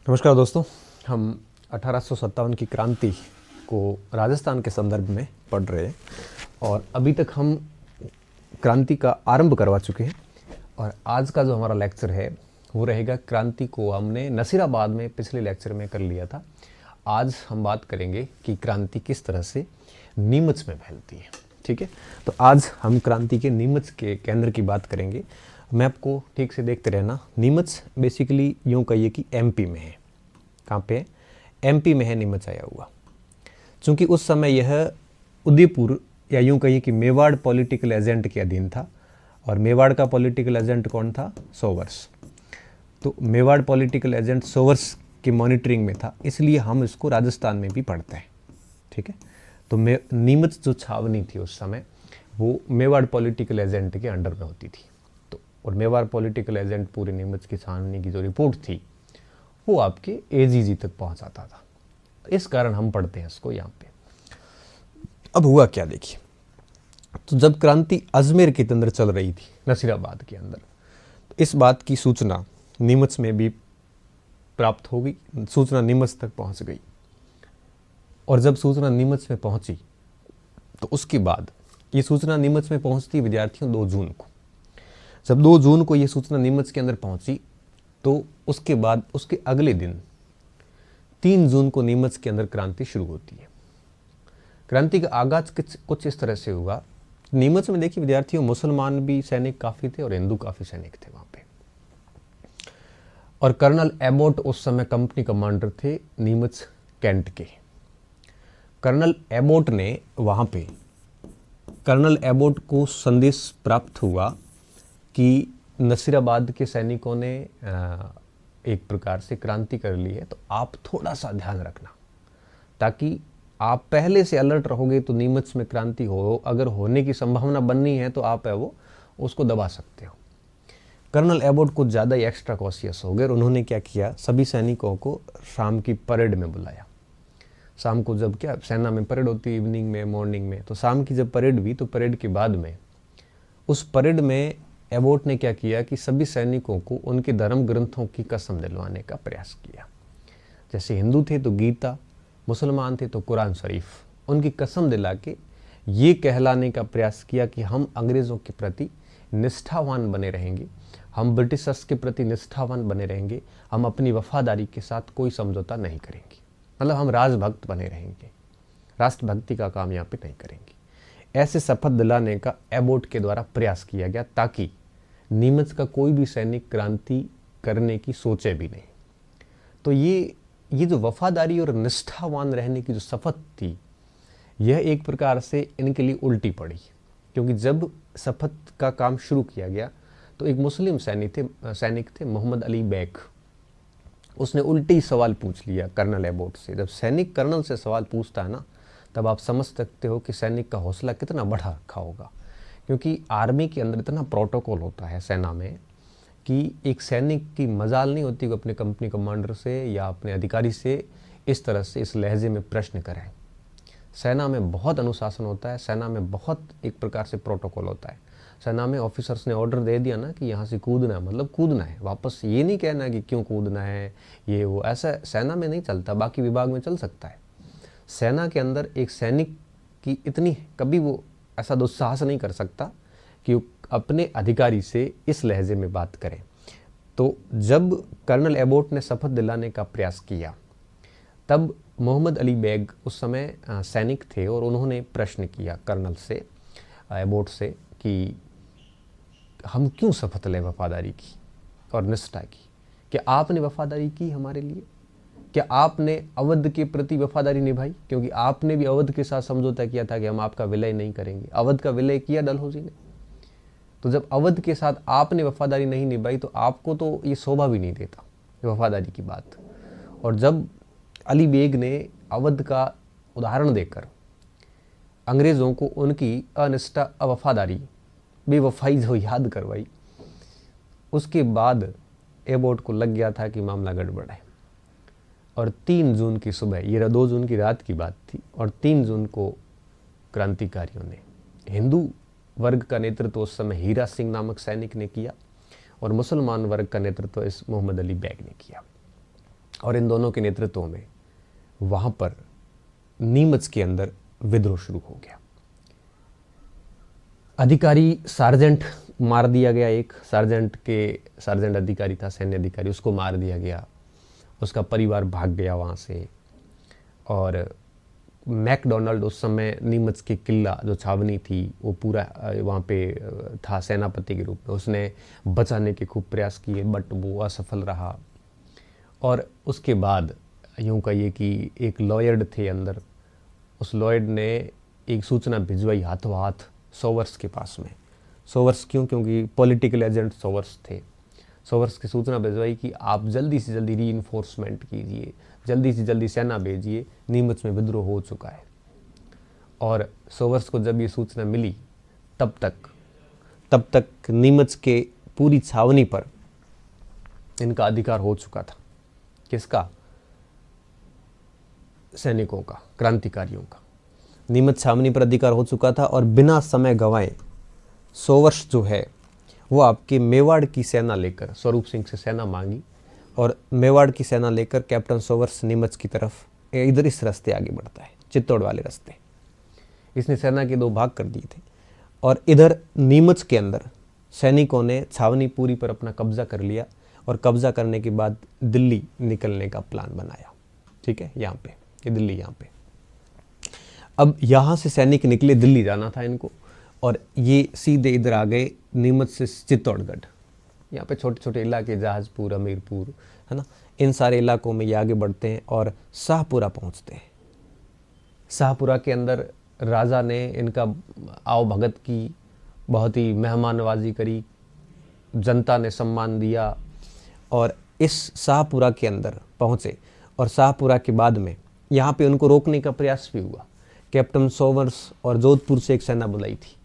नमस्कार दोस्तों, हम 1857 की क्रांति को राजस्थान के संदर्भ में पढ़ रहे हैं और अभी तक हम क्रांति का आरंभ करवा चुके हैं। और आज का जो हमारा लेक्चर है वो रहेगा, क्रांति को हमने नसीराबाद में पिछले लेक्चर में कर लिया था। आज हम बात करेंगे कि क्रांति किस तरह से नीमच में फैलती है। ठीक है, तो आज हम क्रांति के नीमच के केंद्र की बात करेंगे। मैप को ठीक से देखते रहना। नीमच बेसिकली यूँ कहिए कि एमपी में है। कहाँ पे? एमपी में है नीमच आया हुआ। चूँकि उस समय यह उदयपुर या यूँ कहिए कि मेवाड़ पॉलिटिकल एजेंट के अधीन था। और मेवाड़ का पॉलिटिकल एजेंट कौन था? सोवर्स। तो मेवाड़ पॉलिटिकल एजेंट सोवर्स की मॉनिटरिंग में था, इसलिए हम इसको राजस्थान में भी पढ़ते हैं। ठीक है, तो नीमच जो छावनी थी उस समय वो मेवाड़ पॉलिटिकल एजेंट के अंडर में होती थी। तो और मेवाड़ पॉलिटिकल एजेंट पूरे नीमच की छावनी की जो रिपोर्ट थी वो आपके एजीजी तक पहुंचाता था। इस कारण हम पढ़ते हैं इसको यहाँ पे। अब हुआ क्या देखिए, तो जब क्रांति अजमेर के अंदर चल रही थी, नसीराबाद के अंदर, तो इस बात की सूचना नीमच में भी प्राप्त हो गई। सूचना नीमच तक पहुंच गई। और जब सूचना नीमच में पहुंची तो उसके बाद ये सूचना नीमच में पहुंचती विद्यार्थियों 2 जून को। जब 2 जून को ये सूचना नीमच के अंदर पहुंची तो उसके बाद उसके अगले दिन 3 जून को नीमच के अंदर क्रांति शुरू होती है। क्रांति का आगाज कुछ इस तरह से हुआ। नीमच में देखिए विद्यार्थियों, मुसलमान भी सैनिक काफ़ी थे और हिंदू काफ़ी सैनिक थे वहाँ पे। और कर्नल एबोट उस समय कंपनी कमांडर थे नीमच कैंट के। कर्नल एबोट ने वहाँ पे, कर्नल एबोट को संदेश प्राप्त हुआ कि नसीराबाद के सैनिकों ने एक प्रकार से क्रांति कर ली है, तो आप थोड़ा सा ध्यान रखना, ताकि आप पहले से अलर्ट रहोगे तो नीमच में क्रांति हो, अगर होने की संभावना बननी है तो आप है वो उसको दबा सकते हो। कर्नल एबोट कुछ ज़्यादा ही एक्स्ट्रा कॉशियस हो गए और उन्होंने क्या किया, सभी सैनिकों को शाम की परेड में बुलाया। शाम को जब क्या सेना में परेड होती है, इवनिंग में, मॉर्निंग में, तो शाम की जब परेड हुई तो परेड के बाद में उस परेड में एबोट ने क्या किया कि सभी सैनिकों को उनके धर्म ग्रंथों की कसम दिलवाने का प्रयास किया। जैसे हिंदू थे तो गीता, मुसलमान थे तो कुरान शरीफ, उनकी कसम दिला के ये कहलाने का प्रयास किया कि हम अंग्रेज़ों के प्रति निष्ठावान बने रहेंगे, हम ब्रिटिशर्स के प्रति निष्ठावान बने रहेंगे, हम अपनी वफादारी के साथ कोई समझौता नहीं करेंगे। मतलब हम राजभक्त बने रहेंगे, राष्ट्रभक्ति का काम यहाँ पे नहीं करेंगे। ऐसे शपथ दिलाने का एबोट के द्वारा प्रयास किया गया ताकि नीमच का कोई भी सैनिक क्रांति करने की सोचे भी नहीं। तो ये जो वफादारी और निष्ठावान रहने की जो शपथ थी, यह एक प्रकार से इनके लिए उल्टी पड़ी। क्योंकि जब शपथ का काम शुरू किया गया तो एक मुस्लिम सैनिक थे मोहम्मद अली बैग। उसने उल्टी सवाल पूछ लिया कर्नल एबोट से। जब सैनिक कर्नल से सवाल पूछता है ना, तब आप समझ सकते हो कि सैनिक का हौसला कितना बढ़ा रखा होगा। क्योंकि आर्मी के अंदर इतना प्रोटोकॉल होता है सेना में कि एक सैनिक की मजाल नहीं होती कि अपने कंपनी कमांडर से या अपने अधिकारी से इस तरह से इस लहजे में प्रश्न करें। सेना में बहुत अनुशासन होता है, सेना में बहुत एक प्रकार से प्रोटोकॉल होता है। सेना में ऑफिसर्स ने ऑर्डर दे दिया ना कि यहाँ से कूदना है, मतलब कूदना है, वापस ये नहीं कहना कि क्यों कूदना है, ये वो, ऐसा सेना में नहीं चलता। बाकी विभाग में चल सकता है। सेना के अंदर एक सैनिक की इतनी कभी वो ऐसा दुस्साहस नहीं कर सकता कि अपने अधिकारी से इस लहजे में बात करें। तो जब कर्नल एबोट ने शपथ दिलाने का प्रयास किया, तब मोहम्मद अली बैग उस समय सैनिक थे और उन्होंने प्रश्न किया कर्नल से, एबोट से, कि हम क्यों शपथ लें वफादारी की और निष्ठा की? क्या आपने वफादारी की हमारे लिए? क्या आपने अवध के प्रति वफादारी निभाई? क्योंकि आपने भी अवध के साथ समझौता किया था कि हम आपका विलय नहीं करेंगे। अवध का विलय किया डलहौजी ने। तो जब अवध के साथ आपने वफादारी नहीं निभाई तो आपको तो ये शोभा भी नहीं देता वफादारी की बात। और जब अली बेग ने अवध का उदाहरण देकर अंग्रेज़ों को उनकी अनिष्ठा, अवफादारी, बेवफाई जो याद करवाई, उसके बाद एबोट को लग गया था कि मामला गड़बड़ है। और 3 जून की सुबह, ये 2 जून की रात की बात थी, और 3 जून को क्रांतिकारियों ने, हिंदू वर्ग का नेतृत्व उस समय हीरा सिंह नामक सैनिक ने किया और मुसलमान वर्ग का नेतृत्व इस मोहम्मद अली बैग ने किया। और इन दोनों के नेतृत्व में वहाँ पर नीमच के अंदर विद्रोह शुरू हो गया। अधिकारी सार्जेंट मार दिया गया, एक सार्जेंट अधिकारी था, सैन्य अधिकारी, उसको मार दिया गया। उसका परिवार भाग गया वहाँ से। और मैकडोनाल्ड उस समय नीमच के किला जो छावनी थी वो पूरा वहाँ पे था सेनापति के रूप में, उसने बचाने के खूब प्रयास किए बट वो असफल रहा। और उसके बाद यूँ कहिए कि एक लॉयड थे अंदर, उस लॉयड ने एक सूचना भिजवाई हाथों हाथ सोवर्स के पास में। सोवर्स क्यों? क्योंकि पॉलिटिकल एजेंट सोवर्स थे। सोवर्स की सूचना भिजवाई कि आप जल्दी से जल्दी रीइंफोर्समेंट कीजिए, जल्दी से जल्दी सेना भेजिए, नीमच में विद्रोह हो चुका है। और सोवर्स को जब ये सूचना मिली तब तक नीमच के पूरी छावनी पर इनका अधिकार हो चुका था। किसका? सैनिकों का, क्रांतिकारियों का। नीमच छावनी पर अधिकार हो चुका था। और बिना समय गंवाए सोवर्स जो है वो आपके मेवाड़ की सेना लेकर, स्वरूप सिंह से सेना मांगी और मेवाड़ की सेना लेकर कैप्टन सोवर्स नीमच की तरफ इधर इस रास्ते आगे बढ़ता है, चित्तौड़ वाले रास्ते। इसने सेना के 2 भाग कर दिए थे। और इधर नीमच के अंदर सैनिकों ने छावनी पूरी पर अपना कब्जा कर लिया और कब्जा करने के बाद दिल्ली निकलने का प्लान बनाया। ठीक है, यहाँ पे ये दिल्ली, यहाँ पे अब यहाँ से सैनिक निकले, दिल्ली जाना था इनको, और ये सीधे इधर आ गए नीमच से चित्तौड़गढ़। यहाँ पे छोटे छोटे इलाके, जहाजपुर, अमीरपुर, है ना, इन सारे इलाकों में ये आगे बढ़ते हैं और शाहपुरा पहुँचते हैं। शाहपुरा के अंदर राजा ने इनका आओ भगत की, बहुत ही मेहमान नवाजी करी, जनता ने सम्मान दिया। और इस शाहपुरा के अंदर पहुँचे और शाहपुरा के बाद में यहाँ पे उनको रोकने का प्रयास भी हुआ। कैप्टन सोवर्स और जोधपुर से एक सेना बुलाई थी।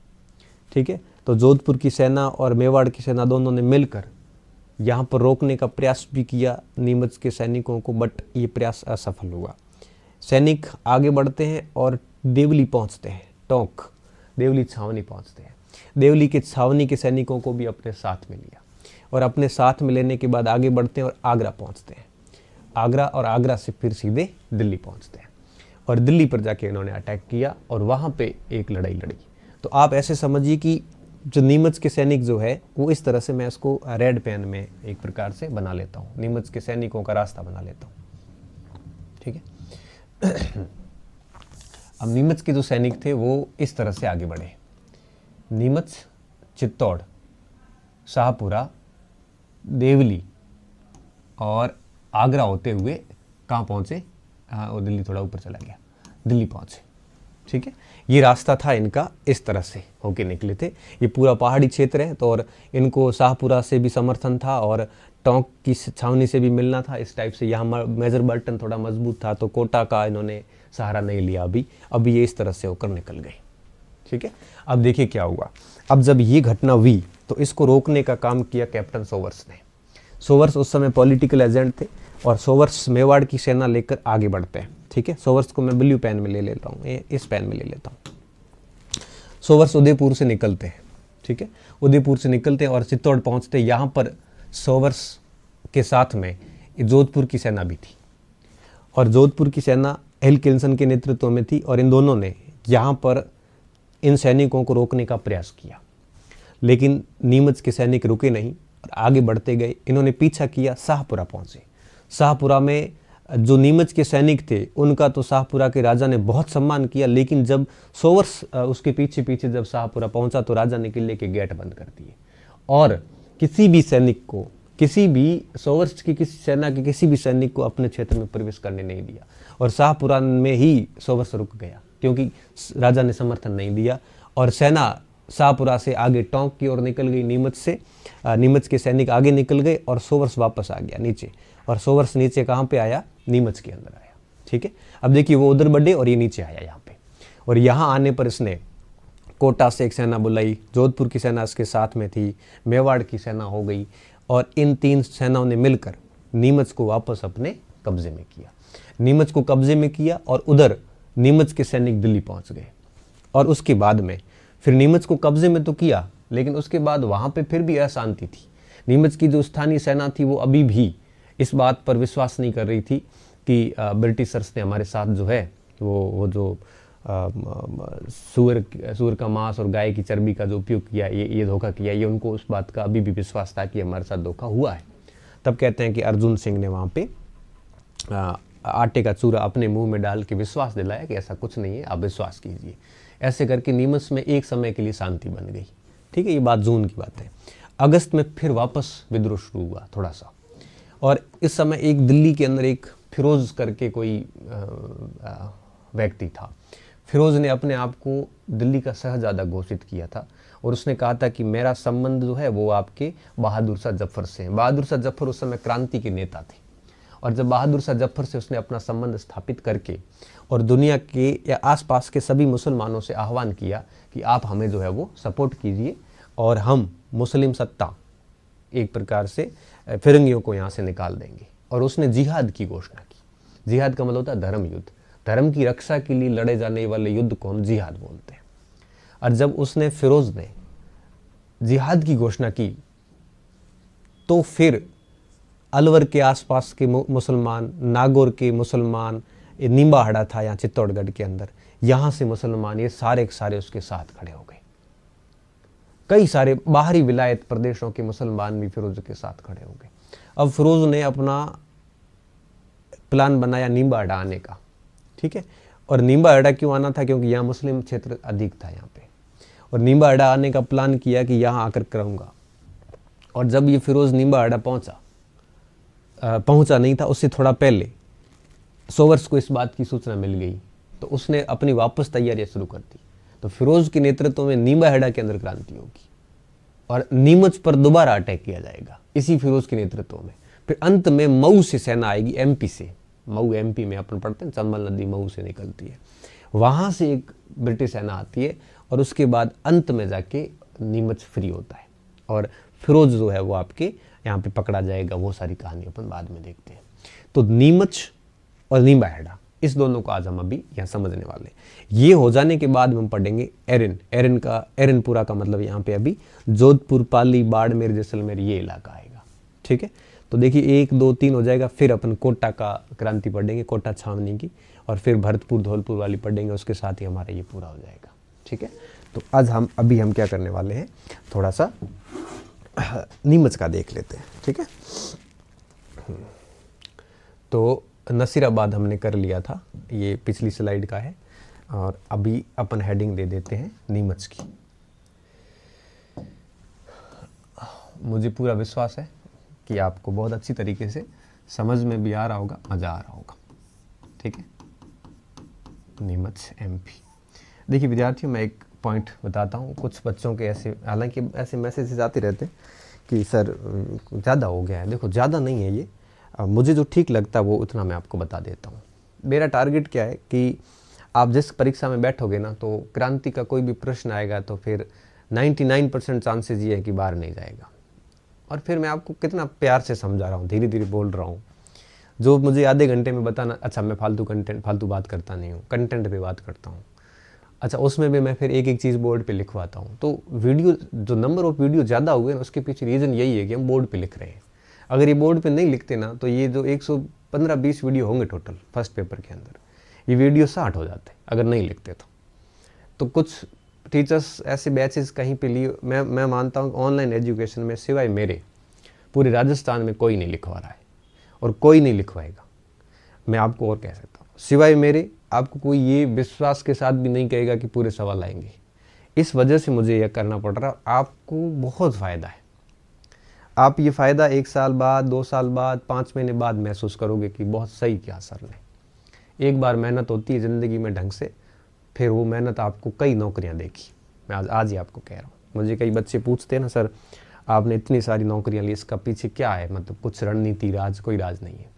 ठीक है, तो जोधपुर की सेना और मेवाड़ की सेना दोनों ने मिलकर यहाँ पर रोकने का प्रयास भी किया नीमच के सैनिकों को, बट ये प्रयास असफल हुआ। सैनिक आगे बढ़ते हैं और देवली पहुँचते हैं, टोंक देवली छावनी पहुँचते हैं। देवली के छावनी के सैनिकों को भी अपने साथ में लिया और अपने साथ में लेने के बाद आगे बढ़ते हैं और आगरा पहुँचते हैं। आगरा, और आगरा से फिर सीधे दिल्ली पहुँचते हैं और दिल्ली पर जाके इन्होंने अटैक किया और वहाँ पे एक लड़ाई लड़ी। तो आप ऐसे समझिए कि जो नीमच के सैनिक जो है वो इस तरह से, मैं इसको रेड पेन में एक प्रकार से बना लेता हूँ, नीमच के सैनिकों का रास्ता बना लेता हूँ। ठीक है। अब नीमच के जो सैनिक थे वो इस तरह से आगे बढ़े, नीमच, चित्तौड़, शाहपुरा, देवली और आगरा होते हुए कहाँ पहुँचे? वो दिल्ली थोड़ा ऊपर चला गया, दिल्ली पहुँचे। ठीक है, ये रास्ता था इनका, इस तरह से होके निकले थे। ये पूरा पहाड़ी क्षेत्र है तो और इनको शाहपुरा से भी समर्थन था और टोंक की छावनी से भी मिलना था। इस टाइप से यहाँ मेजर बर्टन थोड़ा मजबूत था तो कोटा का इन्होंने सहारा नहीं लिया। अभी ये इस तरह से होकर निकल गए। ठीक है, अब देखिए क्या हुआ। अब जब ये घटना हुई तो इसको रोकने का काम किया कैप्टन सोवर्स ने। सोवर्स उस समय पॉलिटिकल एजेंट थे और सोवर्स मेवाड़ की सेना लेकर आगे बढ़ते हैं। ठीक है, सोवर्स को मैं ब्लू पेन में ले लेता हूँ, इस पेन में ले लेता हूँ। सोवर्स उदयपुर से निकलते हैं। ठीक है, उदयपुर से निकलते हैं और चित्तौड़ पहुँचते। यहाँ पर सोवर्स के साथ में जोधपुर की सेना भी थी और जोधपुर की सेना हिल किल्सन के नेतृत्व में थी और इन दोनों ने यहाँ पर इन सैनिकों को रोकने का प्रयास किया, लेकिन नीमच के सैनिक रुके नहीं और आगे बढ़ते गए। इन्होंने पीछा किया, शाहपुरा पहुँचे। शाहपुरा में जो नीमच के सैनिक थे उनका तो शाहपुरा के राजा ने बहुत सम्मान किया, लेकिन जब सोवर्स उसके पीछे पीछे जब शाहपुरा पहुंचा तो राजा ने किले के गेट बंद कर दिए और किसी भी सैनिक को, किसी भी सोवर्स की किसी सेना के किसी भी सैनिक को अपने क्षेत्र में प्रवेश करने नहीं दिया और शाहपुरा में ही सोवर्स रुक गया क्योंकि राजा ने समर्थन नहीं दिया। और सेना शाहपुरा से आगे टोंक की ओर निकल गई, नीमच के सैनिक आगे निकल गए और सोवर्स वापस आ गया नीचे। और सोवर्स नीचे कहाँ पे आया? नीमच के अंदर आया। ठीक है, अब देखिए वो उधर बढ़े और ये नीचे आया यहाँ पे। और यहाँ आने पर इसने कोटा से एक सेना बुलाई, जोधपुर की सेना इसके साथ में थी, मेवाड़ की सेना हो गई और इन 3 सेनाओं ने मिलकर नीमच को वापस अपने कब्जे में किया। नीमच को कब्जे में किया और उधर नीमच के सैनिक दिल्ली पहुँच गए। और उसके बाद में फिर नीमच को कब्जे में तो किया, लेकिन उसके बाद वहाँ पे फिर भी अशांति थी। नीमच की जो स्थानीय सेना थी वो अभी भी इस बात पर विश्वास नहीं कर रही थी कि ब्रिटिशर्स ने हमारे साथ जो है वो जो सूअर का मांस और गाय की चर्बी का जो उपयोग किया, ये धोखा किया, ये उनको उस बात का अभी भी विश्वास था कि हमारे साथ धोखा हुआ है। तब कहते हैं कि अर्जुन सिंह ने वहाँ पे आटे का चूरा अपने मुंह में डाल के विश्वास दिलाया कि ऐसा कुछ नहीं है, आप विश्वास कीजिए। ऐसे करके नीमच में एक समय के लिए शांति बन गई। ठीक है, ये बात जून की बात है। अगस्त में फिर वापस विद्रोह शुरू हुआ थोड़ा सा, और इस समय एक दिल्ली के अंदर एक फिरोज करके कोई व्यक्ति था। फिरोज ने अपने आप को दिल्ली का शहजादा घोषित किया था और उसने कहा था कि मेरा संबंध जो है वो आपके बहादुर शाह जफर से है। बहादुर शाह जफर उस समय क्रांति के नेता थे, और जब बहादुर शाह जफर से उसने अपना संबंध स्थापित करके और दुनिया के या आसपास के सभी मुसलमानों से आह्वान किया कि आप हमें जो है वो सपोर्ट कीजिए और हम मुस्लिम सत्ता एक प्रकार से फिरंगियों को यहाँ से निकाल देंगे। और उसने जिहाद की घोषणा की। जिहाद का मतलब होता है धर्म युद्ध। धर्म की रक्षा के लिए लड़े जाने वाले युद्ध को हम जिहाद बोलते हैं। और जब उसने फिरोज ने जिहाद की घोषणा की तो फिर अलवर के आसपास के मुसलमान, नागौर के मुसलमान, निम्बाहड़ा था यहाँ चित्तौड़गढ़ के अंदर, यहाँ से मुसलमान ये सारे के सारे उसके साथ खड़े हो गए। कई सारे बाहरी विलायत प्रदेशों के मुसलमान भी फिरोज के साथ खड़े हो गए। अब फिरोज ने अपना प्लान बनाया निम्बाहड़ा आने का। ठीक है, और निम्बाहड़ा क्यों आना था? क्योंकि यहाँ मुस्लिम क्षेत्र अधिक था यहाँ पे, और निम्बाहड़ा आने का प्लान किया कि यहाँ आकर करूँगा। और जब ये फिरोज निम्बाहड़ा पहुँचा नहीं था, उससे थोड़ा पहले सोवर्स को इस बात की सूचना मिल गई, तो उसने अपनी वापस तैयारियां शुरू कर दी। तो फिरोज के नेतृत्व में निम्बाहेड़ा के अंदर क्रांति होगी और नीमच पर दोबारा अटैक किया जाएगा इसी फिरोज के नेतृत्व में। फिर अंत में मऊ से सेना आएगी, एमपी से। मऊ एमपी में अपन पढ़ते हैं, चंबल नदी मऊ से निकलती है, वहां से एक ब्रिटिश सेना आती है और उसके बाद अंत में जाके नीमच फ्री होता है और फिरोज जो है वो आपके यहाँ पे पकड़ा जाएगा। वो सारी कहानी अपन बाद में देखते हैं। तो नीमच और निम्बाहेड़ा, इस दोनों को आज हम अभी यहाँ समझने वाले। ये हो जाने के बाद हम पढ़ेंगे एरनपुरा का मतलब यहाँ पे अभी जोधपुर, पाली, बाड़मेर, जैसलमेर ये इलाका आएगा। ठीक है, तो देखिए 1 2 3 हो जाएगा। फिर अपन कोटा का क्रांति पढ़ेंगे, कोटा छावनी की, और फिर भरतपुर धौलपुर वाली पढ़ेंगे। उसके साथ ही हमारा ये पूरा हो जाएगा। ठीक है, तो आज हम क्या करने वाले हैं, थोड़ा सा नीमच का देख लेते हैं। ठीक है, तो नसीराबाद हमने कर लिया था, ये पिछली स्लाइड का है, और अभी अपन हेडिंग दे देते हैं नीमच की। मुझे पूरा विश्वास है कि आपको बहुत अच्छी तरीके से समझ में भी आ रहा होगा, मज़ा आ रहा होगा। ठीक है, नीमच एमपी। देखिए विद्यार्थियों, मैं एक पॉइंट बताता हूँ। कुछ बच्चों के ऐसे, हालांकि ऐसे मैसेजेस आते रहते हैं कि सर ज़्यादा हो गया है। देखो ज़्यादा नहीं है ये, मुझे जो ठीक लगता है वो उतना मैं आपको बता देता हूँ। मेरा टारगेट क्या है कि आप जिस परीक्षा में बैठोगे ना, तो क्रांति का कोई भी प्रश्न आएगा तो फिर 99% चांसेस ये है कि बाहर नहीं जाएगा। और फिर मैं आपको कितना प्यार से समझा रहा हूँ, धीरे धीरे बोल रहा हूँ। जो मुझे आधे घंटे में बताना, अच्छा मैं फालतू बात करता नहीं हूँ, कंटेंट पे बात करता हूँ। अच्छा, उसमें भी मैं फिर एक एक चीज़ बोर्ड पे लिखवाता हूँ। तो वीडियो, जो नंबर ऑफ वीडियो ज़्यादा हुए ना, उसके पीछे रीज़न यही है कि हम बोर्ड पे लिख रहे हैं। अगर ये बोर्ड पे नहीं लिखते ना, तो ये जो 115-20 वीडियो होंगे टोटल फर्स्ट पेपर के अंदर, ये वीडियो 60 हो जाते अगर नहीं लिखते तो कुछ टीचर्स ऐसे बैचेस कहीं पे लिए, मैं मानता हूँ ऑनलाइन एजुकेशन में सिवाय मेरे पूरे राजस्थान में कोई नहीं लिखवा रहा है और कोई नहीं लिखवाएगा। मैं आपको और कह सकता हूँ, सिवाय मेरे आपको कोई ये विश्वास के साथ भी नहीं कहेगा कि पूरे सवाल आएंगे। इस वजह से मुझे यह करना पड़ रहा। आपको बहुत फ़ायदा है। आप ये फ़ायदा 1 साल बाद, 2 साल बाद, 5 महीने बाद महसूस करोगे कि बहुत सही किया सर ने। एक बार मेहनत होती है ज़िंदगी में ढंग से, फिर वो मेहनत आपको कई नौकरियां देखी। मैं आज ही आपको कह रहा हूँ। मुझे कई बच्चे पूछते हैं ना, सर आपने इतनी सारी नौकरियां ली, इसका पीछे क्या है? मतलब कुछ रणनीति, राज? कोई राज नहीं है।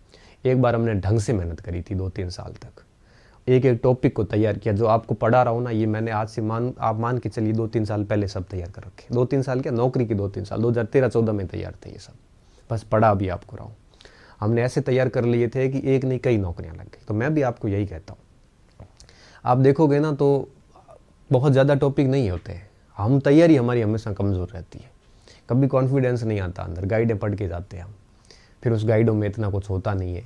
एक बार हमने ढंग से मेहनत करी थी 2-3 साल तक, एक एक टॉपिक को तैयार किया। जो आपको पढ़ा रहा हूँ ना, ये मैंने आज से आप मान के चलिए 2-3 साल पहले सब तैयार कर रखे। 2-3 साल क्या, नौकरी के 2-3 साल, 2013-14 में तैयार थे ये सब। बस पढ़ा भी आपको रहा हूँ। हमने ऐसे तैयार कर लिए थे कि एक नहीं कई नौकरियाँ लग गई। तो मैं भी आपको यही कहता हूँ। आप देखोगे ना तो बहुत ज़्यादा टॉपिक नहीं होते हैं। हम तैयारी हमारी हमेशा कमज़ोर रहती है, कभी कॉन्फिडेंस नहीं आता अंदर, गाइडें पढ़ के जाते हैं हम। फिर उस गाइडों में इतना कुछ होता नहीं है।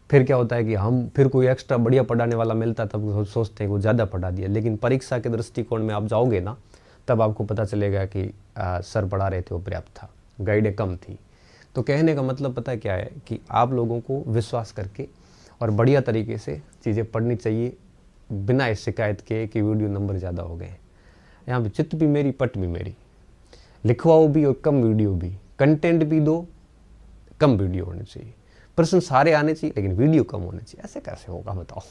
फिर क्या होता है कि हम फिर कोई एक्स्ट्रा बढ़िया पढ़ाने वाला मिलता है तब सोचते हैं कि वो ज़्यादा पढ़ा दिया, लेकिन परीक्षा के दृष्टिकोण में आप जाओगे ना तब आपको पता चलेगा कि सर पढ़ा रहे थे वो पर्याप्त था, गाइडें कम थी। तो कहने का मतलब पता है क्या है कि आप लोगों को विश्वास करके और बढ़िया तरीके से चीज़ें पढ़नी चाहिए, बिना इस शिकायत के कि वीडियो नंबर ज़्यादा हो गए। यहाँ पे चित्त भी मेरी पट भी मेरी, लिखवाओ भी और कम वीडियो भी, कंटेंट भी दो, कम वीडियो होने चाहिए, प्रश्न सारे आने चाहिए लेकिन वीडियो कम होने चाहिए। ऐसे कैसे होगा बताओ?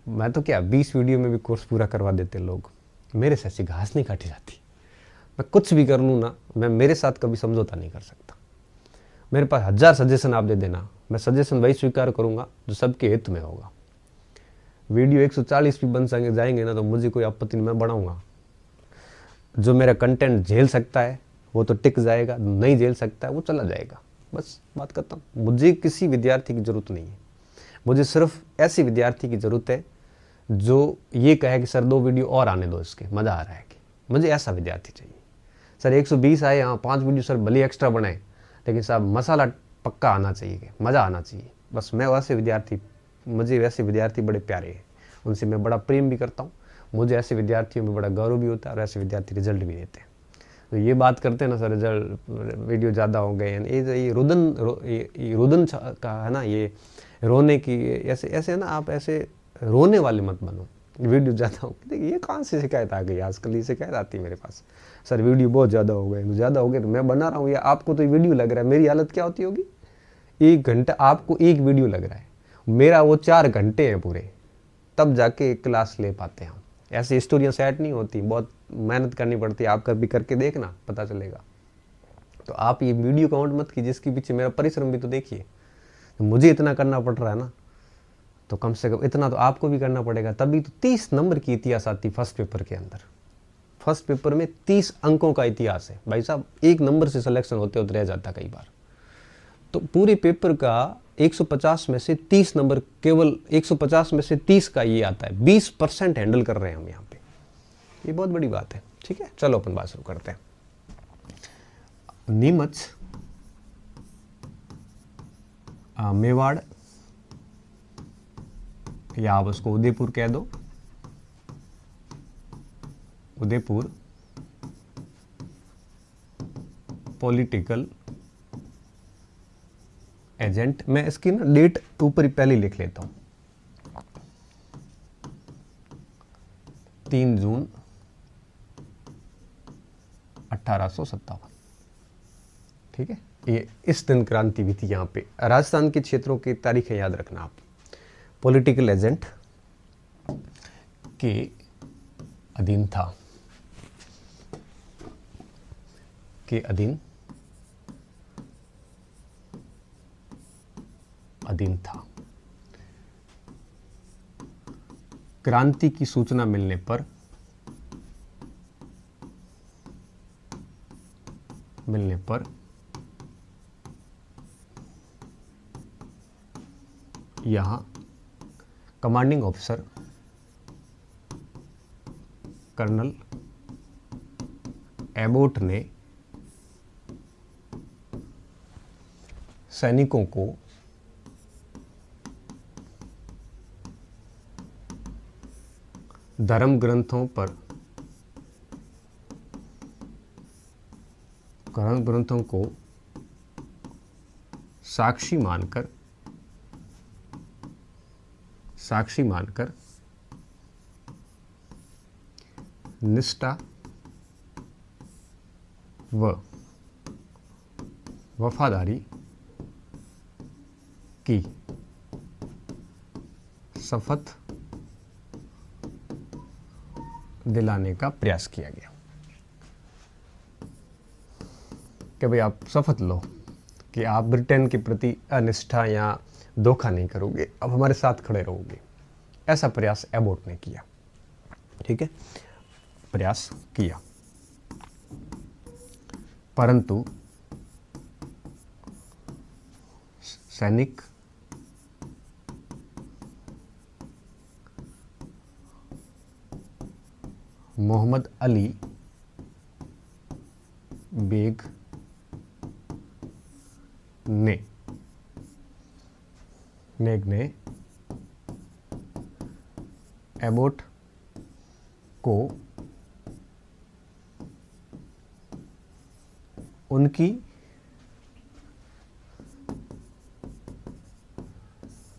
मैं तो क्या 20 वीडियो में भी कोर्स पूरा करवा देते लोग, मेरे से ऐसी घास नहीं काटी जाती। मैं कुछ भी कर लूँ ना, मैं मेरे साथ कभी समझौता नहीं कर सकता। मेरे पास 1000 सजेशन आप दे देना, मैं सजेशन वही स्वीकार करूँगा जो सबके हित में होगा। वीडियो 140 भी बन जाएंगे ना तो मुझे कोई आपत्ति नहीं, मैं बढ़ाऊँगा। जो मेरा कंटेंट झेल सकता है वो तो टिक जाएगा, नहीं झेल सकता है वो चला जाएगा, बस बात खत्म। मुझे किसी विद्यार्थी की ज़रूरत नहीं है, मुझे सिर्फ ऐसी विद्यार्थी की ज़रूरत है जो ये कहे कि सर 2 वीडियो और आने दो, इसके मज़ा आ रहा है। कि मुझे ऐसा विद्यार्थी चाहिए। सर 120 आए, हाँ 5 वीडियो सर भले एक्स्ट्रा बनाए, लेकिन साहब मसाला पक्का आना चाहिए, मज़ा आना चाहिए। बस मैं वैसे विद्यार्थी, मुझे वैसे विद्यार्थी बड़े प्यारे हैं, उनसे मैं बड़ा प्रेम भी करता हूँ। मुझे ऐसे विद्यार्थियों में बड़ा गौरव भी होता है और ऐसे विद्यार्थी रिजल्ट भी देते हैं। तो ये बात करते हैं ना सर रिजल्ट वीडियो ज़्यादा हो गए हैं, ये रुदन का है ना, ये रोने की ऐसे ऐसे है ना, आप ऐसे रोने वाले मत बनो वीडियो ज़्यादा हो। देखिए ये कहाँ से शिकायत आ गई आजकल, ये शिकायत आती है मेरे पास, सर वीडियो बहुत ज़्यादा हो गए, ज़्यादा हो गए तो मैं बना रहा हूँ, या आपको तो वीडियो लग रहा है। मेरी हालत क्या होती होगी? 1 घंटा आपको एक वीडियो लग रहा है, मेरा वो 4 घंटे हैं पूरे, तब जाके क्लास ले पाते हैं हम। ऐसी स्टोरियाँ सेट नहीं होती, बहुत मेहनत करनी पड़ती है। आप कभी करके देखना, पता चलेगा। तो आप ये वीडियो काउंट मत कीजिए, इसके पीछे मेरा परिश्रम भी तो देखिए। तो मुझे इतना करना पड़ रहा है ना, तो कम से कम इतना तो आपको भी करना पड़ेगा, तभी तो 30 नंबर की इतिहास आती फर्स्ट पेपर के अंदर। फर्स्ट पेपर में 30 अंकों का इतिहास है भाई साहब, 1 नंबर से सिलेक्शन होते होते रह जाता कई बार। तो पूरे पेपर का 150 में से 30 नंबर, केवल 150 में से 30 का ये आता है। 20% हैंडल कर रहे हैं हम यहाँ पे, ये बहुत बड़ी बात है। ठीक है, चलो अपन बात शुरू करते हैं। नीमच, मेवाड़, या आप उसको उदयपुर कह दो, उदयपुर पॉलिटिकल एजेंट। मैं इसकी ना डेट ऊपर ही पहले लिख लेता हूं, 3 जून 1857। ठीक है, ये इस दिन क्रांति हुई थी। यहाँ पे राजस्थान के क्षेत्रों की तारीखें याद रखना आप। पॉलिटिकल एजेंट के अधीन था, के अधीन था। क्रांति की सूचना मिलने पर यहां कमांडिंग ऑफिसर कर्नल एबोट ने सैनिकों को धर्म ग्रंथों को साक्षी मानकर निष्ठा व वफादारी की शपथ दिलाने का प्रयास किया गया कि भाई आप शपथ लो कि आप ब्रिटेन के प्रति अनिष्ठा या धोखा नहीं करोगे, अब हमारे साथ खड़े रहोगे। ऐसा प्रयास एबोट ने किया। ठीक है, प्रयास किया, परंतु सैनिक मोहम्मद अली बेग ने नेग ने एबोट को उनकी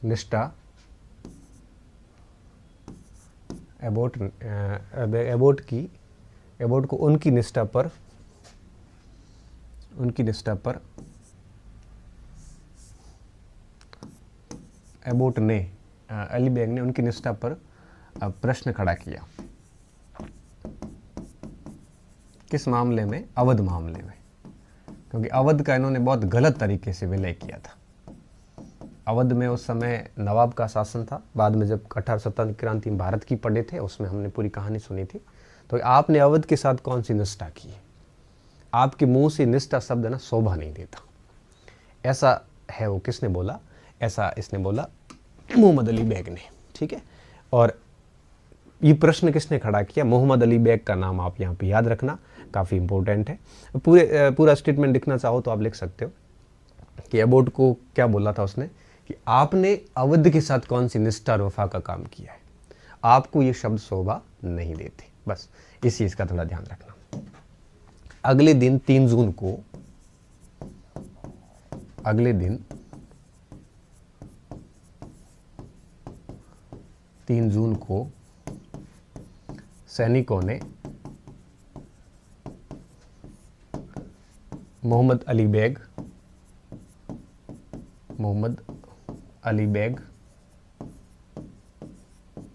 निष्ठा एबोट को उनकी निष्ठा पर एबोट ने अली बेग ने उनकी निष्ठा पर प्रश्न खड़ा किया। किस मामले में? अवध मामले में, क्योंकि अवध का इन्होंने बहुत गलत तरीके से विलय किया था। अवध में उस समय नवाब का शासन था। बाद में जब 1857 क्रांति में भारत की पढ़े थे, उसमें हमने पूरी कहानी सुनी थी। तो आपने अवध के साथ कौन सी निष्ठा की है? आपके मुंह से निष्ठा शब्द ना शोभा नहीं देता। ऐसा है वो किसने बोला? ऐसा इसने बोला मोहम्मद अली बेग ने। ठीक है, और ये प्रश्न किसने खड़ा किया? मोहम्मद अली बेग का नाम आप यहाँ पे याद रखना, काफ़ी इंपॉर्टेंट है। पूरा स्टेटमेंट लिखना चाहो तो आप लिख सकते हो कि एबोट को क्या बोला था उसने कि आपने अवध के साथ कौन सी निष्ठा और वफा का काम किया है, आपको ये शब्द शोभा नहीं देते। बस इस चीज़ का थोड़ा ध्यान रखना। अगले दिन 3 जून को सैनिकों ने मोहम्मद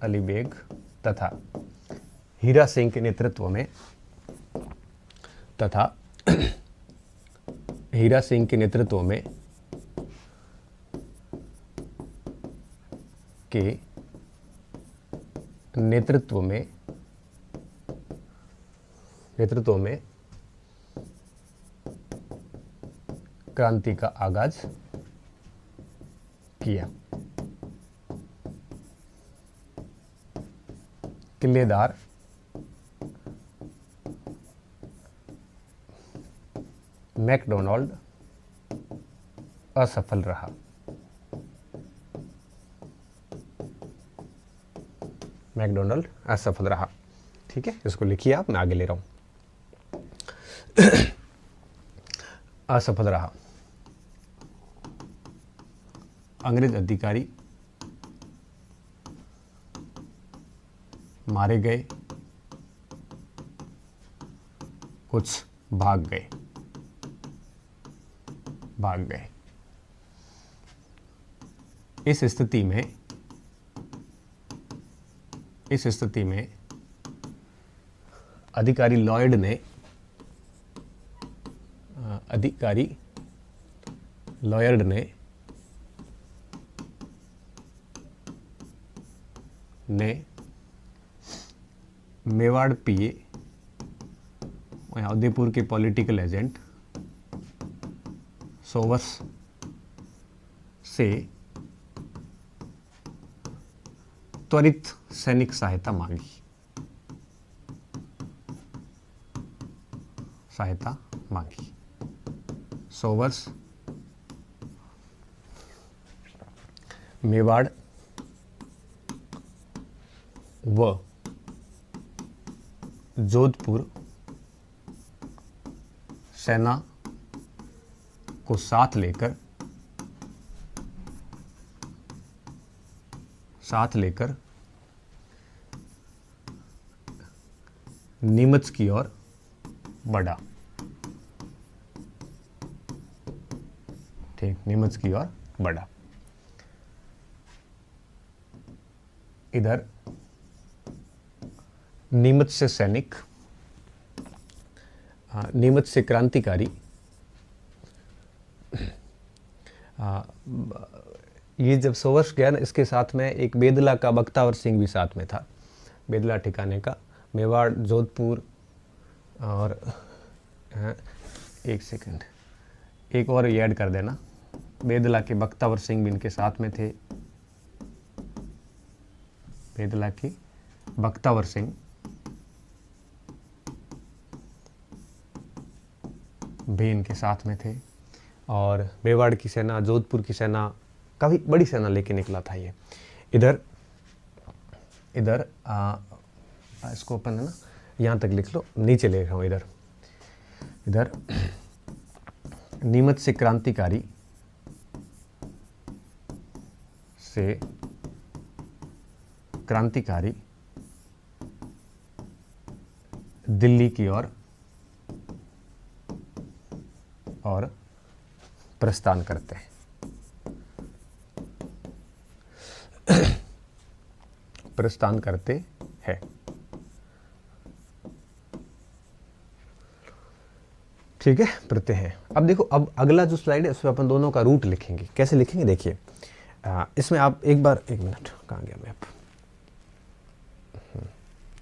अली बेग तथा हीरा सिंह के नेतृत्व में क्रांति का आगाज किया। किलेदार मैकडोनाल्ड असफल रहा। ठीक है, इसको लिखिए आप, मैं आगे ले रहा हूं। असफल रहा। अंग्रेज अधिकारी मारे गए, कुछ भाग गए। इस स्थिति में अधिकारी लॉयड ने मेवाड़ पीए उदयपुर के पॉलिटिकल एजेंट सोवर्स से त्वरित सैनिक सहायता मांगी। सोवर्स मेवाड़ व जोधपुर सेना को साथ लेकर नीमच की ओर बढ़ा। ठीक, नीमच की ओर बढ़ा। इधर नीमच से क्रांतिकारी ये जब सोवर्स गया ना, इसके साथ में एक बेदला का बख्तावर सिंह भी साथ में था। बेदला ठिकाने का मेवाड़, जोधपुर और एक सेकंड, एक और ऐड कर देना, बेदला के बख्तावर सिंह भी इनके साथ में थे। बेदला के बख्तावर सिंह भी इनके साथ में थे। और मेवाड़ की सेना, जोधपुर की सेना, काफ़ी बड़ी सेना लेके निकला था ये। इधर इधर इसको अपन है ना यहाँ तक लिख लो, नीचे ले रहा हूँ। इधर इधर नीमच से क्रांतिकारी दिल्ली की ओर और प्रस्थान करते हैं। प्रस्थान करते हैं। ठीक है, प्रत्यय हैं। अब देखो, अब अगला जो स्लाइड है उसमें अपन दोनों का रूट लिखेंगे। कैसे लिखेंगे देखिए, इसमें आप एक मिनट, कहाँ गया मैप?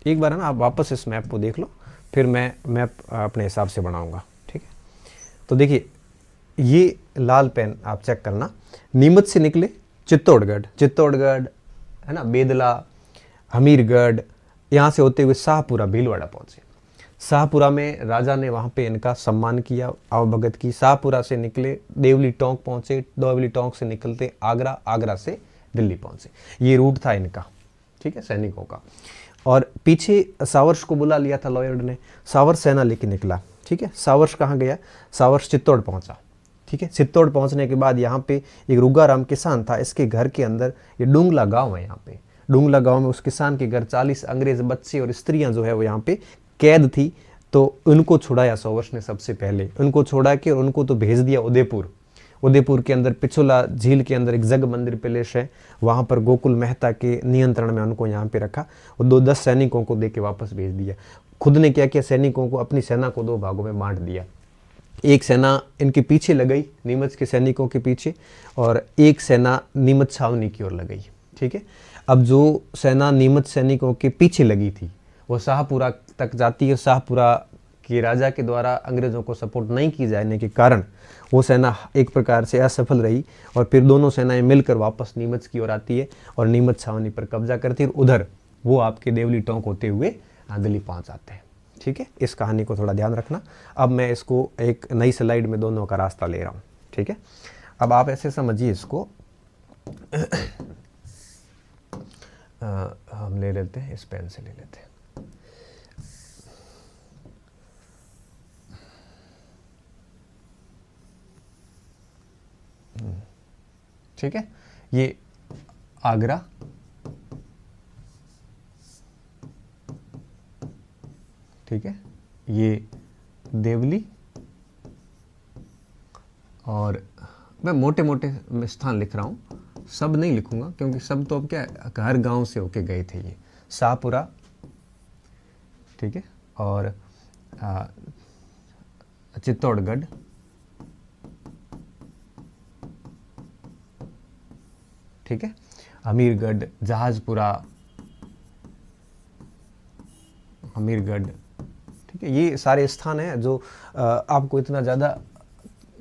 एक बार है ना, आप वापस इस मैप को देख लो, फिर मैं मैप अपने हिसाब से बनाऊंगा। ठीक है, तो देखिए ये लाल पेन आप चेक करना। नीमच से निकले चित्तौड़गढ़ है ना, बेदला, हमीरगढ़, यहाँ से होते हुए शाहपुरा, भीलवाड़ा पहुँचे। शाहपुरा में राजा ने वहाँ पे इनका सम्मान किया, आवभगत की। शाहपुरा से निकले, देवली टोंक पहुँचे, देवली टोंक से निकलते आगरा, आगरा से दिल्ली पहुँचे। ये रूट था इनका, ठीक है, सैनिकों का। और पीछे सावर्ष को बुला लिया था लॉयड ने, सावर्ष सेना लेके निकला। ठीक है, सावर्ष कहाँ गया? सावर्ष चित्तौड़ पहुँचा। ठीक है, चित्तौड़ पहुँचने के बाद यहाँ पे एक रुगाराम किसान था, इसके घर के अंदर ये डूंगला गाँव है। यहाँ पे डूंगला गाँव में उस किसान के घर 40 अंग्रेज बच्चे और स्त्रियाँ जो है वो यहाँ पे कैद थी। तो उनको छुड़ाया सावर्ष ने सबसे पहले, उनको छोड़ा के और उनको तो भेज दिया उदयपुर के अंदर पिछोला झील के अंदर एक जग मंदिर पैलेस है, वहाँ पर गोकुल मेहता के नियंत्रण में उनको यहाँ पे रखा और 10 सैनिकों को दे के वापस भेज दिया। खुद ने क्या किया, सैनिकों को, अपनी सेना को 2 भागों में बांट दिया। एक सेना इनके पीछे लगाई, नीमच के सैनिकों के पीछे, और एक सेना नीमच छावनी की ओर लगाई। ठीक है, अब जो सेना नीमच सैनिकों के पीछे लगी थी वो शाहपुरा तक जाती है। शाहपुरा के राजा के द्वारा अंग्रेज़ों को सपोर्ट नहीं की जाने के कारण वो सेना एक प्रकार से असफल रही, और फिर दोनों सेनाएं मिलकर वापस नीमच की ओर आती है और नीमच छावनी पर कब्जा करती है। उधर वो आपके देवली टोंक होते हुए दिल्ली पहुंच जाते हैं। ठीक है, इस कहानी को थोड़ा ध्यान रखना। अब मैं इसको एक नई स्लाइड में दोनों का रास्ता ले रहा हूँ। ठीक है, अब आप ऐसे समझिए इसको, हम ले लेते हैं, इस पेन से ले लेते हैं। ठीक है, ये आगरा, ठीक है, ये देवली, और मैं मोटे मोटे स्थान लिख रहा हूँ, सब नहीं लिखूंगा क्योंकि सब तो अब क्या हर गांव से होके गए थे। ये शाहपुरा, ठीक है, और चित्तौड़गढ़, ठीक है, हमीरगढ़, जहाजपुरा, हमीरगढ़। ठीक है, ये सारे स्थान हैं जो आपको इतना ज़्यादा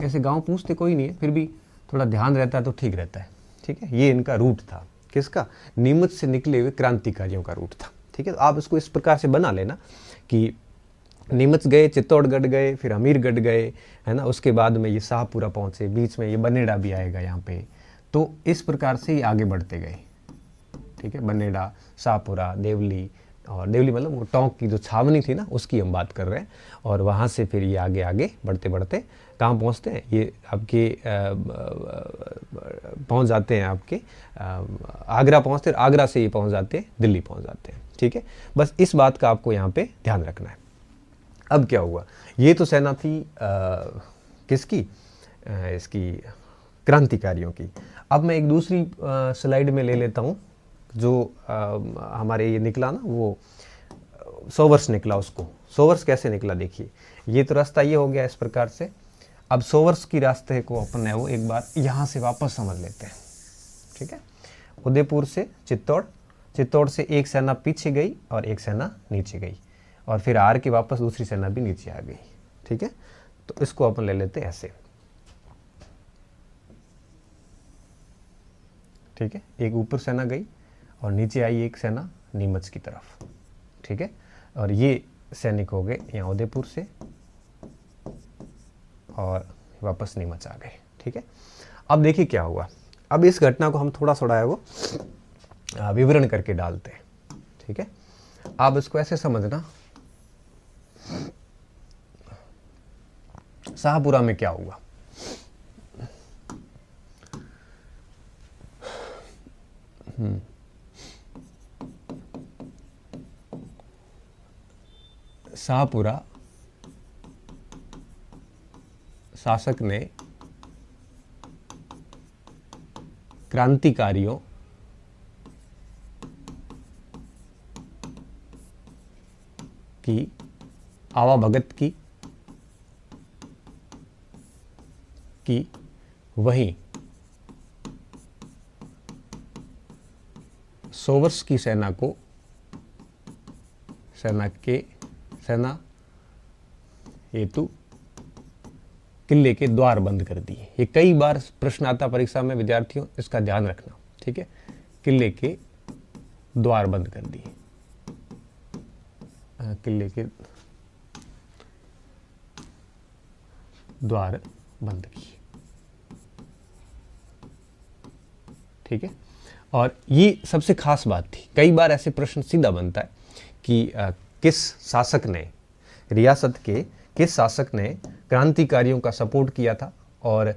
ऐसे गांव पूछते कोई नहीं है, फिर भी थोड़ा ध्यान रहता है तो ठीक रहता है। ठीक है, ये इनका रूट था, किसका? नीमच से निकले हुए क्रांतिकारियों का रूट था। ठीक है, तो आप इसको इस प्रकार से बना लेना कि नीमच गए, चित्तौड़गढ़ गए, फिर हमीरगढ़ गए, है ना, उसके बाद में ये शाहपुरा पहुँचे, बीच में ये बनेड़ा भी आएगा यहाँ पे। तो इस प्रकार से ये आगे बढ़ते गए। ठीक है, बनेड़ा, शाहपुरा, देवली, और देवली मतलब वो टोंक की जो छावनी थी ना उसकी हम बात कर रहे हैं। और वहाँ से फिर ये आगे आगे बढ़ते बढ़ते कहाँ पहुँचते हैं, ये आपके पहुँच जाते हैं आपके आगरा पहुँचते हैं, आगरा से ये पहुँच जाते हैं दिल्ली पहुँच जाते हैं। ठीक है, बस इस बात का आपको यहाँ पे ध्यान रखना है। अब क्या हुआ, ये तो सेना थी किसकी, इसकी क्रांतिकारियों की। अब मैं एक दूसरी स्लाइड में ले लेता हूँ, जो हमारे ये निकला ना, वो सोवर्स निकला। उसको सोवर्स कैसे निकला देखिए, ये तो रास्ता ये हो गया इस प्रकार से। अब सोवर्स की रास्ते को अपन है वो एक बार यहाँ से वापस समझ लेते हैं। ठीक है, उदयपुर से चित्तौड़, चित्तौड़ से एक सेना पीछे गई और एक सेना नीचे गई, और फिर हार के वापस दूसरी सेना भी नीचे आ गई। ठीक है, तो इसको अपन ले लेते हैं ऐसे। ठीक है, एक ऊपर सेना गई और नीचे आई एक सेना नीमच की तरफ। ठीक है, और ये सैनिक हो गए यहाँ उदयपुर से, और वापस नीमच आ गए। ठीक है, अब देखिए क्या हुआ। अब इस घटना को हम थोड़ा थोड़ा है वो विवरण करके डालते हैं। ठीक है, आप इसको ऐसे समझना, शाहपुरा में क्या हुआ। शाहपुरा शासक ने क्रांतिकारियों की आवाभगत की वहीं सोवर्स की सेना हेतु किले के द्वार बंद कर दिए। ये कई बार प्रश्न आता परीक्षा में, विद्यार्थियों इसका ध्यान रखना। ठीक है, किले के द्वार बंद कर दिए, किले के द्वार बंद किए। ठीक है, और ये सबसे खास बात थी। कई बार ऐसे प्रश्न सीधा बनता है कि किस शासक ने, रियासत के किस शासक ने क्रांतिकारियों का सपोर्ट किया था और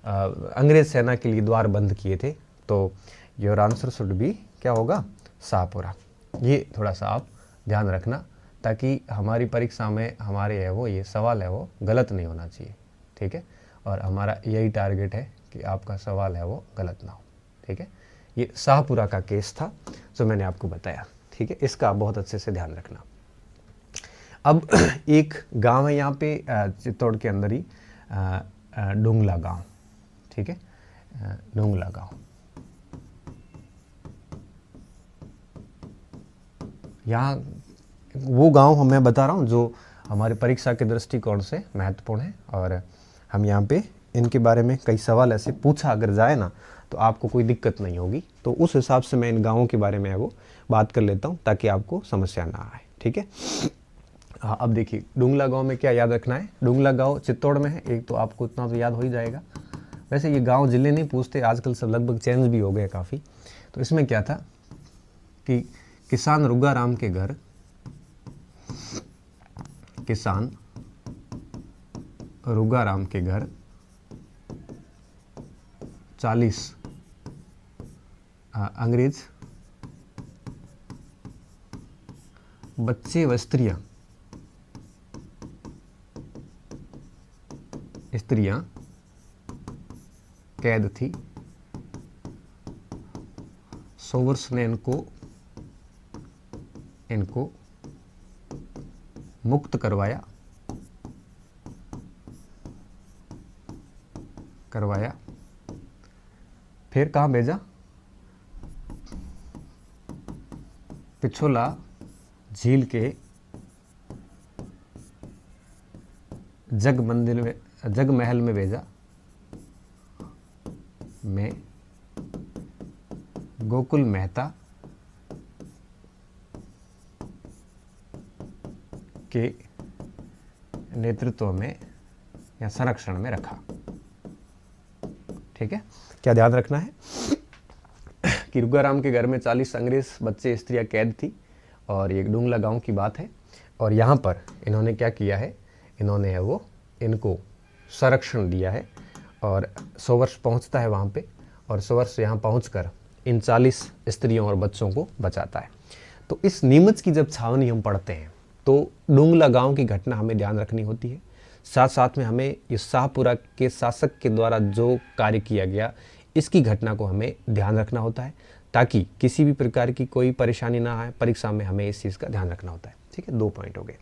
अंग्रेज सेना के लिए द्वार बंद किए थे। तो योर आंसर शुड बी क्या होगा, शाहपुरा। ये थोड़ा सा आप ध्यान रखना ताकि हमारी परीक्षा में हमारे है वो ये सवाल है वो गलत नहीं होना चाहिए। ठीक है, और हमारा यही टारगेट है कि आपका सवाल है वो गलत ना हो। ठीक है, ये शाहपुरा का केस था जो मैंने आपको बताया। ठीक है, इसका बहुत अच्छे से ध्यान रखना। अब एक गांव है यहाँ पे चित्तौड़ के अंदर ही, डोंगला गांव। ठीक है, डोंगला गांव, यहाँ वो गांव मैं बता रहा हूँ जो हमारे परीक्षा के दृष्टिकोण से महत्वपूर्ण है, और हम यहाँ पे इनके बारे में कई सवाल ऐसे पूछा अगर जाए ना तो आपको कोई दिक्कत नहीं होगी। तो उस हिसाब से मैं इन गाँवों के बारे में वो बात कर लेता हूँ ताकि आपको समस्या ना आए। ठीक है, हाँ, अब देखिए डुंगला गांव में क्या याद रखना है। डुंगला गांव चित्तौड़ में है, एक तो आपको इतना तो याद हो ही जाएगा। वैसे ये गांव जिले नहीं पूछते, आजकल सब लगभग चेंज भी हो गए काफ़ी। तो इसमें क्या था कि किसान रुगाराम के घर, किसान रुगाराम के घर 40 अंग्रेज बच्चे व स्त्रियां कैद थी। सोवर्स ने इनको मुक्त करवाया फिर कहाँ भेजा, पिछोला झील के जग महल में भेजा, में गोकुल मेहता के नेतृत्व में या संरक्षण में रखा। ठीक है, क्या ध्यान रखना है कि रुगाराम के घर में 40 अंग्रेज बच्चे स्त्रियां कैद थी, और ये डुंगला गांव की बात है। और यहाँ पर इन्होंने क्या किया है, इन्होंने है वो इनको संरक्षण दिया है, और सोवर्स पहुँचता है वहाँ पे, और सोवर्स यहाँ पहुँचकर इन 40 स्त्रियों और बच्चों को बचाता है। तो इस नीमच की जब छावनी हम पढ़ते हैं तो डुंगला गांव की घटना हमें ध्यान रखनी होती है। साथ साथ में हमें इस शाहपुरा के शासक के द्वारा जो कार्य किया गया इसकी घटना को हमें ध्यान रखना होता है ताकि किसी भी प्रकार की कोई परेशानी ना आए। परीक्षा में हमें इस चीज़ का ध्यान रखना होता है। ठीक है, 2 पॉइंट हो गए।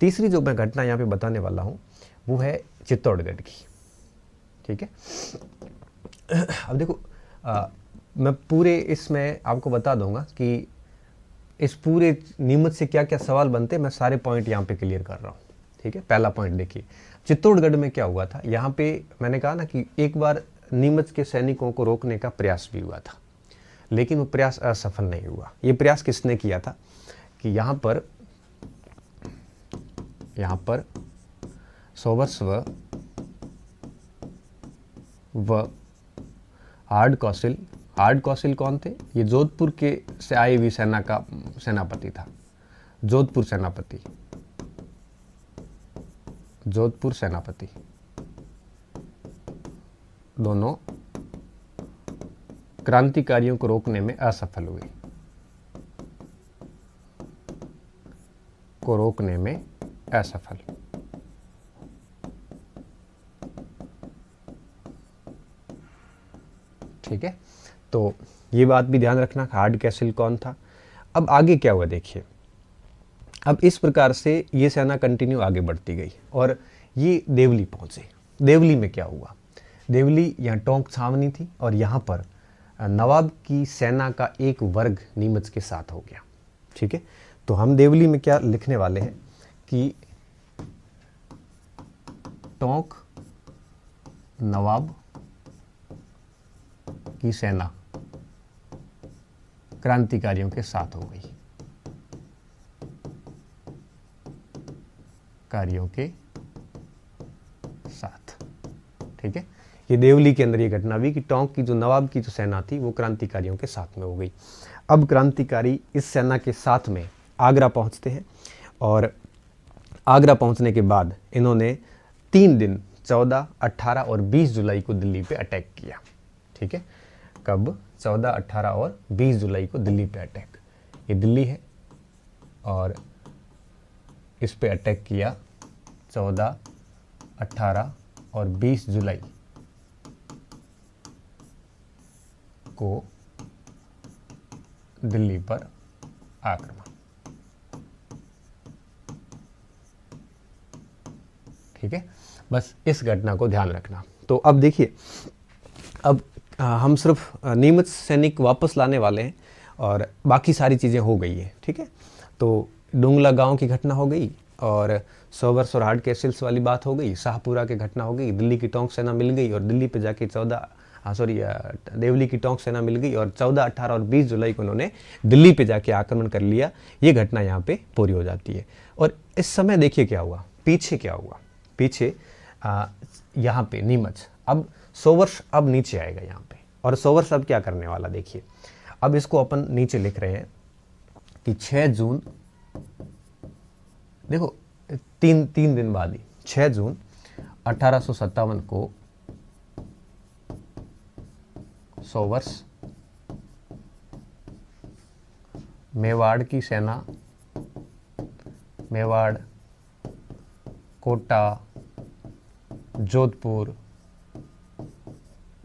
तीसरी जो मैं घटना यहाँ पे बताने वाला हूँ वो है चित्तौड़गढ़ की। ठीक है, अब देखो मैं पूरे इसमें आपको बता दूंगा कि इस पूरे नीमच से क्या क्या सवाल बनते, मैं सारे पॉइंट यहाँ पे क्लियर कर रहा हूँ। ठीक है, पहला पॉइंट देखिए, चित्तौड़गढ़ में क्या हुआ था। यहाँ पे मैंने कहा ना कि एक बार नीमच के सैनिकों को रोकने का प्रयास भी हुआ था, लेकिन वो प्रयास असफल नहीं हुआ। ये प्रयास किसने किया था कि यहाँ पर सोवर्स व व हार्ड कौशल। हार्ड कौशल कौन थे? ये जोधपुर के से आई हुई सेना का सेनापति था। जोधपुर सेनापति, जोधपुर सेनापति दोनों क्रांतिकारियों को रोकने में असफल हुए, को रोकने में असफल। ठीक है, तो ये बात भी ध्यान रखना, हार्ड कैसल कौन था। अब आगे क्या हुआ देखिए। अब इस प्रकार से ये सेना कंटिन्यू आगे बढ़ती गई और ये देवली पहुंचे। देवली में क्या हुआ? देवली यहाँ टोंक छावनी थी और यहाँ पर नवाब की सेना का एक वर्ग नीमच के साथ हो गया। ठीक है, तो हम देवली में क्या लिखने वाले हैं कि टोंक नवाब की सेना क्रांतिकारियों के साथ हो गई, कार्यों के साथ। ठीक है, ये देवली के अंदर ये घटना हुई कि टोंक की जो नवाब की जो सेना थी वो क्रांतिकारियों के साथ में हो गई। अब क्रांतिकारी इस सेना के साथ में आगरा पहुंचते हैं और आगरा पहुंचने के बाद इन्होंने 3 दिन 14, 18 और 20 जुलाई को दिल्ली पे अटैक किया। ठीक है, कब? 14, 18 और 20 जुलाई को दिल्ली पे अटैक। ये दिल्ली है और इस पे अटैक किया 14, 18 और 20 जुलाई को दिल्ली पर आक्रमण। ठीक है, बस इस घटना को ध्यान रखना। तो अब देखिए, अब हम सिर्फ नीमच सैनिक वापस लाने वाले हैं और बाकी सारी चीज़ें हो गई है। ठीक है, तो डुंगला गांव की घटना हो गई और सोवर्स और हार्ड कैसल्स वाली बात हो गई, शाहपुरा की घटना हो गई, दिल्ली की टोंक सेना मिल गई और दिल्ली पे जाके देवली की टोंक सेना मिल गई और 14, 18 और 20 जुलाई को उन्होंने दिल्ली पे जाके आक्रमण कर लिया। ये घटना यहाँ पे पूरी हो जाती है। और इस समय देखिए क्या हुआ, पीछे क्या हुआ। पीछे यहाँ पे नीमच, अब सोवर्स अब नीचे आएगा यहाँ पे, और सोवर्स अब क्या करने वाला देखिए। अब इसको अपन नीचे लिख रहे हैं कि 6 जून, देखो तीन दिन बाद ही 6 जून 1857 को सोवर्स मेवाड़ की सेना, मेवाड़, कोटा, जोधपुर,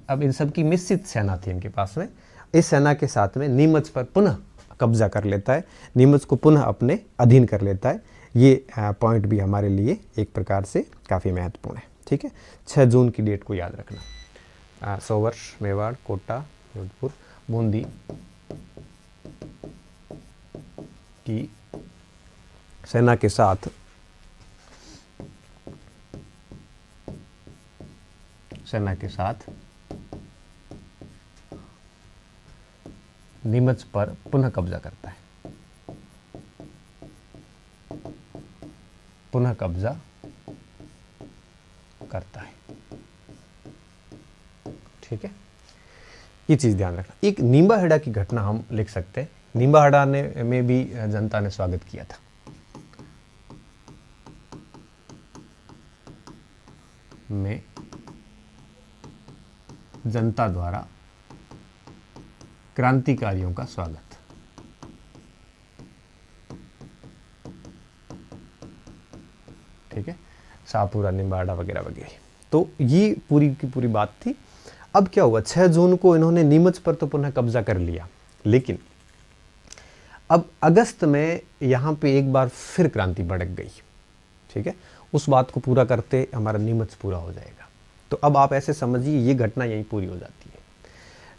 अब इन सब की मिश्रित सेना थी इनके पास में। इस सेना के साथ में नीमच पर पुनः कब्जा कर लेता है, नीमच को पुनः अपने अधीन कर लेता है। ये पॉइंट भी हमारे लिए एक प्रकार से काफ़ी महत्वपूर्ण है। ठीक है, 6 जून की डेट को याद रखना। सोवर्स, मेवाड़, कोटा, जोधपुर, बूंदी की सेना के साथ नीमच पर पुनः कब्जा करता है, पुनः कब्जा करता है। ठीक है, ये चीज ध्यान रखना। एक नींबाहेड़ा की घटना हम लिख सकते हैं। नींबाहेड़ा में भी जनता ने स्वागत किया था। में जनता द्वारा क्रांतिकारियों का स्वागत। ठीक है, शाहपुरा, निम्बाड़ा वगैरह वगैरह। तो ये पूरी की पूरी बात थी। अब क्या हुआ, 6 जून को इन्होंने नीमच पर तो पुनः कब्जा कर लिया, लेकिन अब अगस्त में यहाँ पे एक बार फिर क्रांति भड़क गई। ठीक है, उस बात को पूरा करते हमारा नीमच पूरा हो जाएगा। तो अब आप ऐसे समझिए, ये घटना यहीं पूरी हो जाती है।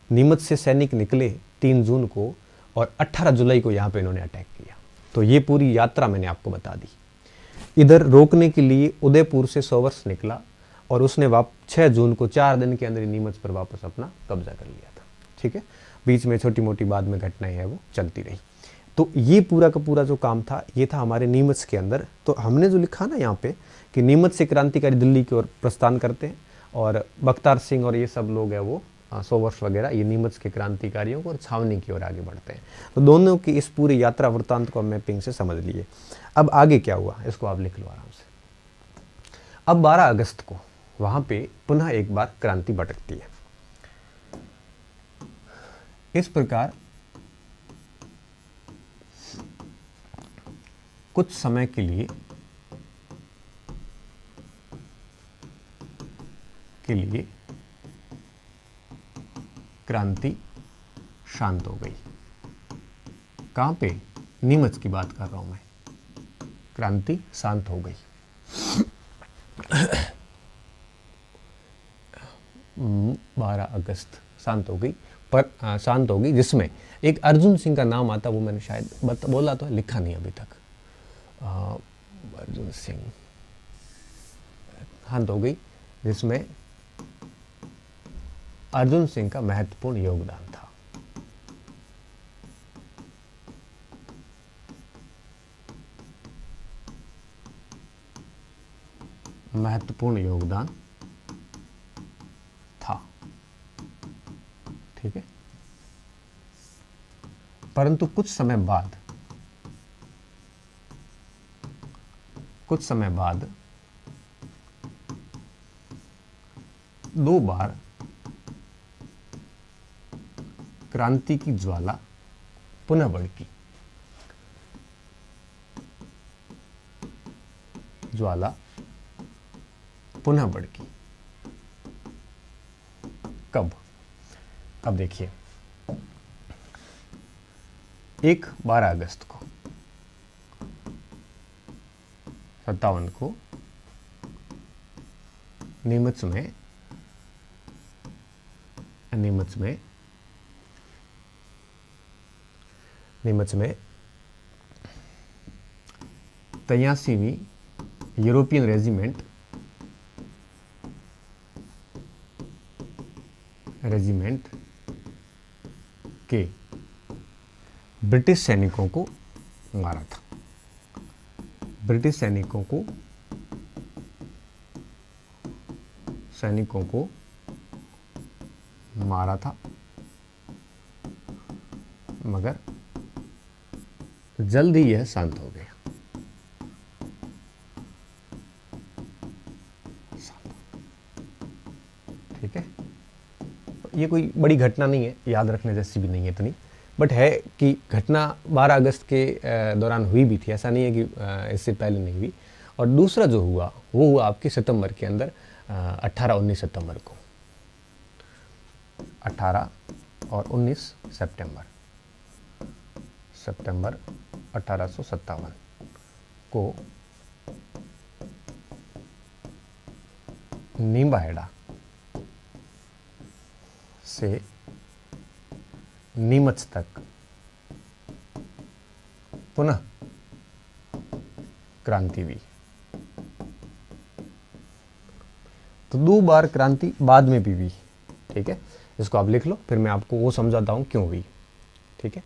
नीमच से सैनिक निकले 3 जून को और 18 जुलाई को यहाँ पे इन्होंने अटैक किया। तो ये पूरी यात्रा मैंने आपको बता दी। इधर रोकने के लिए उदयपुर से सोवर्स निकला और उसने 6 जून को 4 दिन के अंदर नीमच पर वापस अपना कब्जा कर लिया था। ठीक है, बीच में छोटी मोटी बाद में घटनाएं हैं वो चलती रही। तो ये पूरा का पूरा जो काम था ये था हमारे नीमच के अंदर। तो हमने जो लिखा ना यहाँ पे कि नीमच से क्रांतिकारी दिल्ली की ओर प्रस्थान करते हैं और बख्तार सिंह और ये सब लोग हैं वो सोवर्स वगैरह ये नीमच के क्रांतिकारियों को और छावनी की ओर आगे बढ़ते हैं। तो दोनों की इस पूरी यात्रा वृत्तांत को मैपिंग से समझ लिए। अब आगे क्या हुआ इसको आप लिख लो आराम से। अब 12 अगस्त को वहां पे पुनः एक बार क्रांति भटकती है। इस प्रकार कुछ समय के लिए क्रांति शांत हो गई। कहां पे? नीमच की बात कर रहा हूं मैं। क्रांति शांत हो गई। 12 अगस्त शांत हो गई, पर शांत होगी जिसमें एक अर्जुन सिंह का नाम आता, वो मैंने शायद बोला तो लिखा नहीं अभी तक। अर्जुन सिंह शांत हो गई जिसमें अर्जुन सिंह का महत्वपूर्ण योगदान था। महत्वपूर्ण योगदान था, ठीक है। परंतु कुछ समय बाद 2 बार क्रांति की ज्वाला पुनः भड़की। कब? अब देखिए, एक 12 अगस्त को 57 को नीमच में 83वीं यूरोपियन रेजिमेंट के ब्रिटिश सैनिकों को मारा था। मारा था, मगर जल्द ही यह शांत हो गया। ठीक है, ये कोई बड़ी घटना नहीं है, याद रखने जैसी भी नहीं है इतनी, बट है कि घटना 12 अगस्त के दौरान हुई भी थी, ऐसा नहीं है कि इससे पहले नहीं हुई। और दूसरा जो हुआ वो हुआ आपके सितंबर के अंदर, 18-19 सितंबर को। 18 और 19 सितंबर 1857 को नीमबाहेड़ा से नीमच तक पुनः क्रांति हुई। तो 2 बार क्रांति बाद में भी हुई, ठीक है। इसको आप लिख लो, फिर मैं आपको वो समझाता हूं क्यों हुई, ठीक है।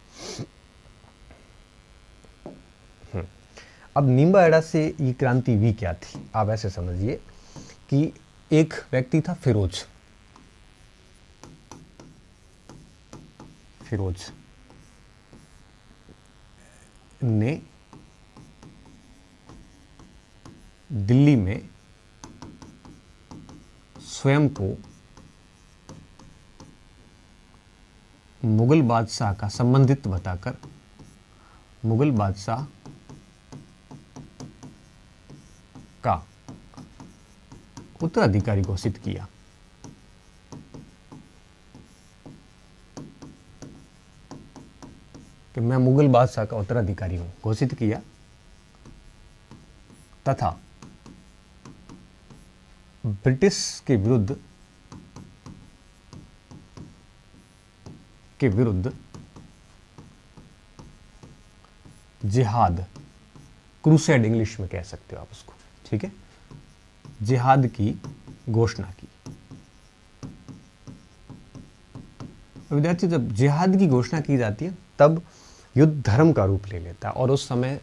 अब नीमबाहेड़ा से ये क्रांति हुई क्या थी, आप ऐसे समझिए कि एक व्यक्ति था फिरोज ने दिल्ली में स्वयं को मुगल बादशाह का संबंधित बताकर मुगल बादशाह का उत्तराधिकारी घोषित किया। कि मैं मुगल बादशाह का उत्तराधिकारी हूं, घोषित किया, तथा ब्रिटिश के विरुद्ध जिहाद, क्रूसेड इंग्लिश में कह सकते हो आप उसको, ठीक है, जिहाद की घोषणा की। विद्यार्थी, जब जिहाद की घोषणा की जाती है तब युद्ध धर्म का रूप ले लेता है, और उस समय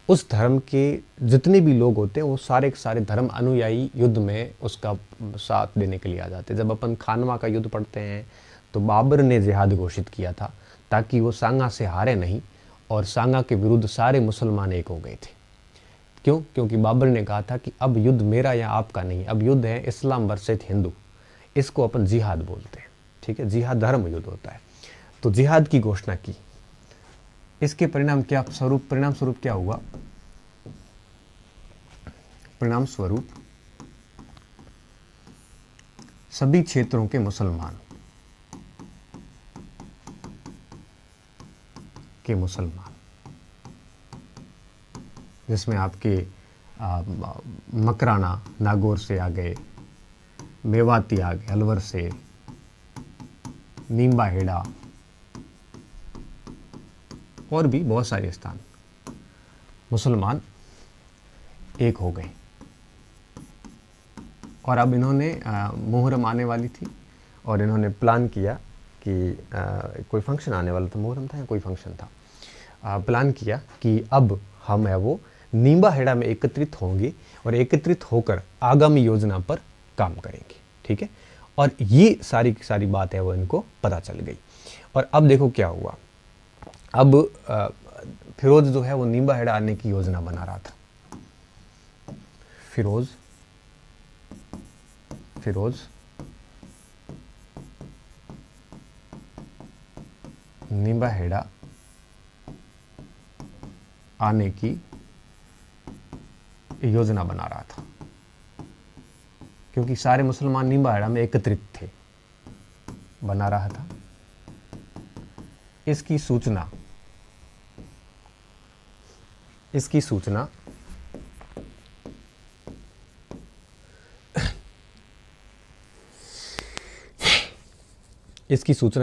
उस धर्म के जितने भी लोग होते हैं वो सारे के सारे धर्म अनुयायी युद्ध में उसका साथ देने के लिए आ जाते हैं। जब अपन खानवा का युद्ध पढ़ते हैं तो बाबर ने जिहाद घोषित किया था ताकि वो सांगा से हारे नहीं, और सांगा के विरुद्ध सारे मुसलमान एक हो गए थे। क्यों? क्योंकि बाबर ने कहा था कि अब युद्ध मेरा या आपका नहीं, अब युद्ध है इस्लाम वर्सेस हिंदू। इसको अपन जिहाद बोलते हैं, ठीक है। जिहाद धर्म युद्ध होता है। तो जिहाद की घोषणा की। इसके परिणाम स्वरूप क्या हुआ? परिणाम स्वरूप सभी क्षेत्रों के मुसलमान जिसमें आपके मकराना नागौर से आ गए, मेवाती आ गए अलवर से, नींबा हेड़ा और भी बहुत सारे स्थान, मुसलमान एक हो गए। और अब इन्होंने मुहर्रम आने वाली थी और इन्होंने प्लान किया कि कोई फंक्शन आने वाला था, मुहर्रम था या कोई फंक्शन था, प्लान किया कि अब हम है वो नींबा हेड़ा में एकत्रित होंगे और एकत्रित होकर आगामी योजना पर काम करेंगे, ठीक है। और ये सारी की सारी बात है वो इनको पता चल गई। और अब देखो क्या हुआ। अब फिरोज जो है वो नींबा हेड़ा आने की योजना बना रहा था। फिरोज नींबा हेड़ा आने की योजना बना रहा था, क्योंकि सारे मुसलमान नींबा हेड़ा में एकत्रित थे, बना रहा था। इसकी सूचना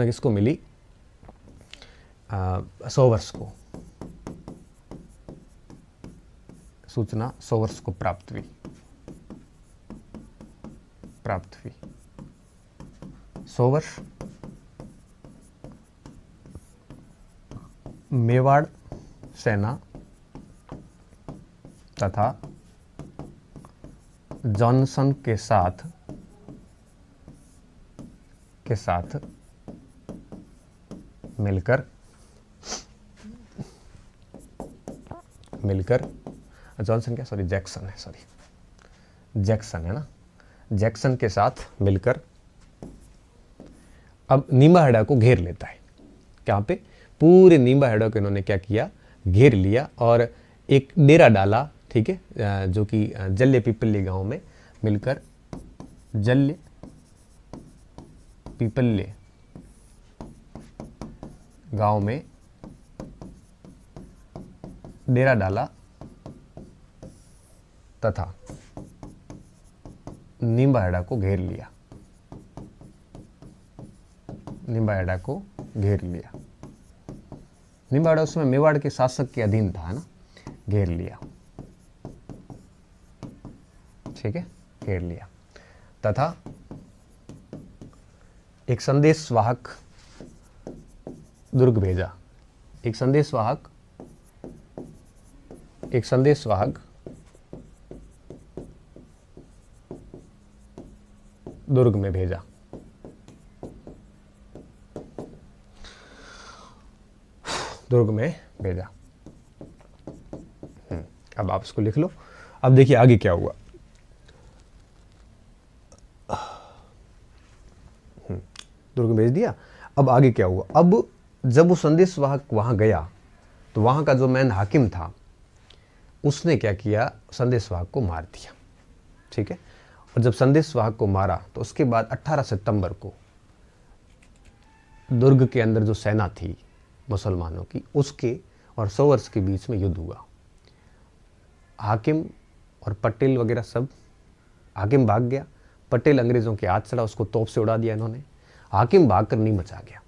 किसको मिली? सोवर्स को। सूचना सोवर्स को प्राप्त हुई। सोवर्स मेवाड़ सेना तथा जॉनसन के साथ मिलकर जैक्सन है ना, जैक्सन के साथ मिलकर अब नींबा हेड़ा को घेर लेता है। कहाँ पे? पूरे नींबा हेड़ा को इन्होंने क्या किया? घेर लिया और एक डेरा डाला, ठीक है, जो कि जल्य पीपल्य गांव में मिलकर जल्य पीपल्य गांव में डेरा डाला तथा नींबा हेड़ा को घेर लिया। नींबा हेड़ा उसमें मेवाड़ के शासक के अधीन था, है ना। घेर लिया, ठीक है, घेर लिया तथा एक संदेशवाहक दुर्ग भेजा। एक संदेशवाहक दुर्ग में भेजा। अब आप इसको लिख लो। अब देखिए आगे क्या हुआ। दुर्ग में भेज दिया। अब आगे क्या हुआ? अब जब वो संदेशवाहक वहां गया तो वहां का जो मैन हाकिम था उसने क्या किया? संदेशवाहक को मार दिया, ठीक है। और जब संदेशवाहक को मारा तो उसके बाद 18 सितंबर को दुर्ग के अंदर जो सेना थी मुसलमानों की, उसके और सोवर्स के बीच में युद्ध हुआ। हाकिम और पटेल वगैरह सब, हाकिम भाग गया, पटेल अंग्रेजों के हाथ चढ़ा, उसको तोप से उड़ा दिया इन्होंने। हाकिम भागकर नीमच आ गया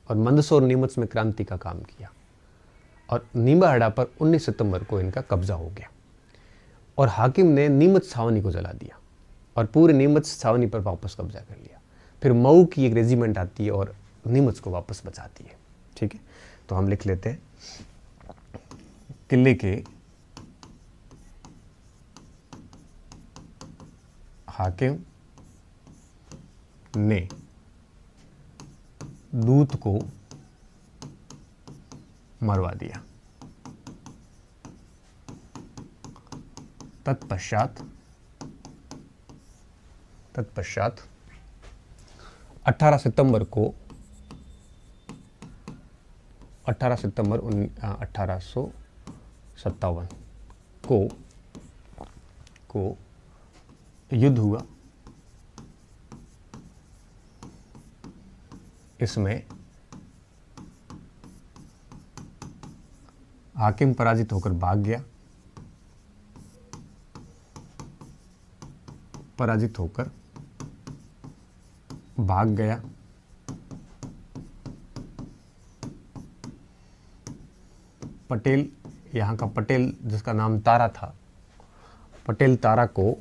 और मंदसौर नीमच में क्रांति का काम किया और नींबा हेड़ा पर 19 सितंबर को इनका कब्जा हो गया और हाकिम ने नीमच छावनी को जला दिया और पूरे नीमच छावनी पर वापस कब्जा कर लिया। फिर मऊ की एक रेजिमेंट आती है और नीमच को वापस बचाती है, ठीक है। तो हम लिख लेते हैं किले के हाकिम ने दूत को मरवा दिया। तत्पश्चात 18 सितंबर 1857 को युद्ध हुआ। इसमें हाकिम पराजित होकर भाग गया। पटेल, यहाँ का पटेल जिसका नाम तारा था, पटेल तारा को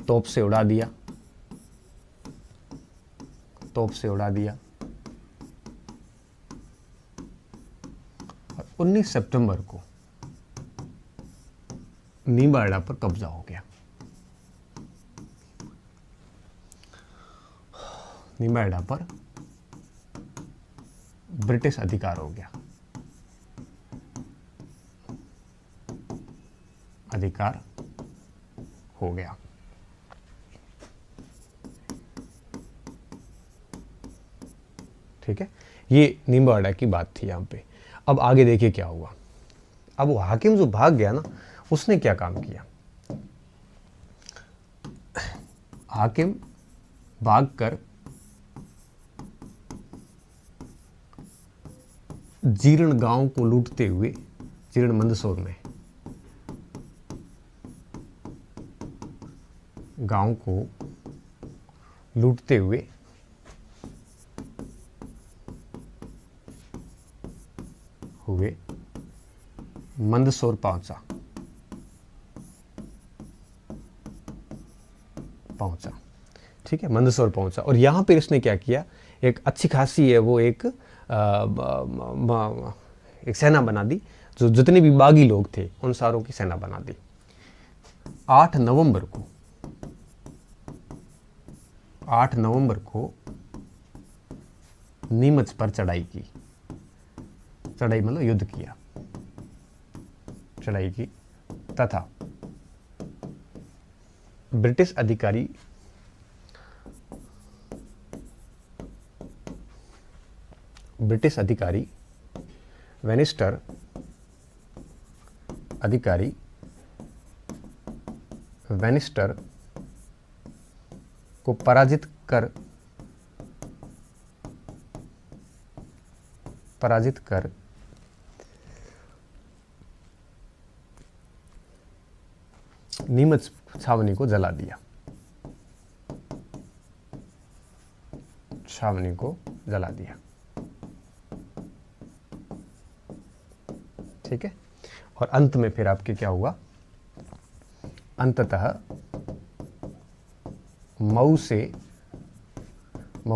तोप से उड़ा दिया। 19 सितंबर को नीमबाड़ा पर कब्जा हो गया। नीमबाड़ा पर ब्रिटिश अधिकार हो गया। ठीक है, ये नीमबाड़ा की बात थी यहाँ पे। अब आगे देखिए क्या हुआ। अब वो हाकिम जो भाग गया ना, उसने क्या काम किया। हाकिम भागकर जीर्ण गांव को लूटते हुए, जीर्ण मंदसौर में गांव को लूटते हुए मंदसौर पहुंचा। ठीक है, मंदसौर पहुंचा और यहां पर इसने क्या किया, एक अच्छी खासी है वो एक सेना बना दी। जो जितने भी बागी लोग थे उन सारों की सेना बना दी। 8 नवंबर को नीमच पर चढ़ाई की। चढ़ाई मतलब युद्ध किया, चढ़ाई की तथा ब्रिटिश अधिकारी वेनिस्टर को पराजित कर नीमच छावनी को जला दिया। ठीक है, और अंत में फिर आपके क्या हुआ, अंततः मऊ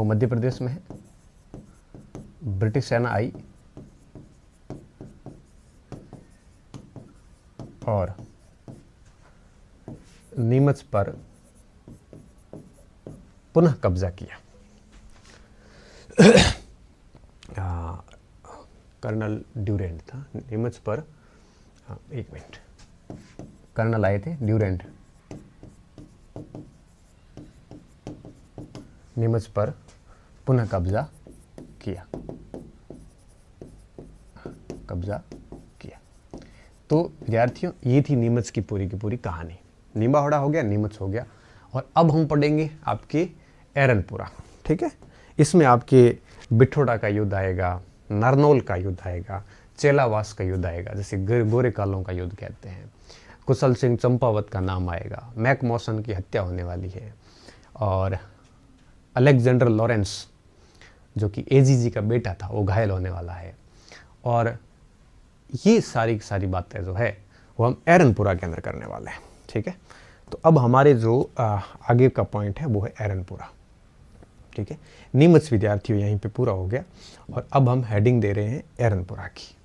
मध्य प्रदेश में है, ब्रिटिश सेना आई और नीमच पर पुनः कब्जा किया। कर्नल ड्यूरेंट था नीमच पर। एक मिनट, कर्नल आए थे ड्यूरेंट, नीमच पर पुनः कब्जा किया। तो विद्यार्थियों, ये थी नीमच की पूरी कहानी। नीमबाड़ा हो गया, नीमच हो गया, और अब हम पढ़ेंगे आपके एरनपुरा। ठीक है, इसमें आपके बिठोड़ा का युद्ध आएगा, नरनौल का युद्ध आएगा, चेलावास का युद्ध आएगा, जैसे गोरे कालों का युद्ध कहते हैं। कुशल सिंह चंपावत का नाम आएगा, मैक मॉसन की हत्या होने वाली है, और अलेक्जेंडर लॉरेंस जो कि एजीजी का बेटा था वो घायल होने वाला है। और ये सारी बातें जो है वो हम एरनपुरा के अंदर करने वाले हैं। ठीक है, तो अब हमारे जो आगे का पॉइंट है वो है एरनपुरा। ठीक है, नीमच विद्यार्थियों यहीं पे पूरा हो गया। और अब हम हेडिंग दे रहे हैं एरनपुरा की।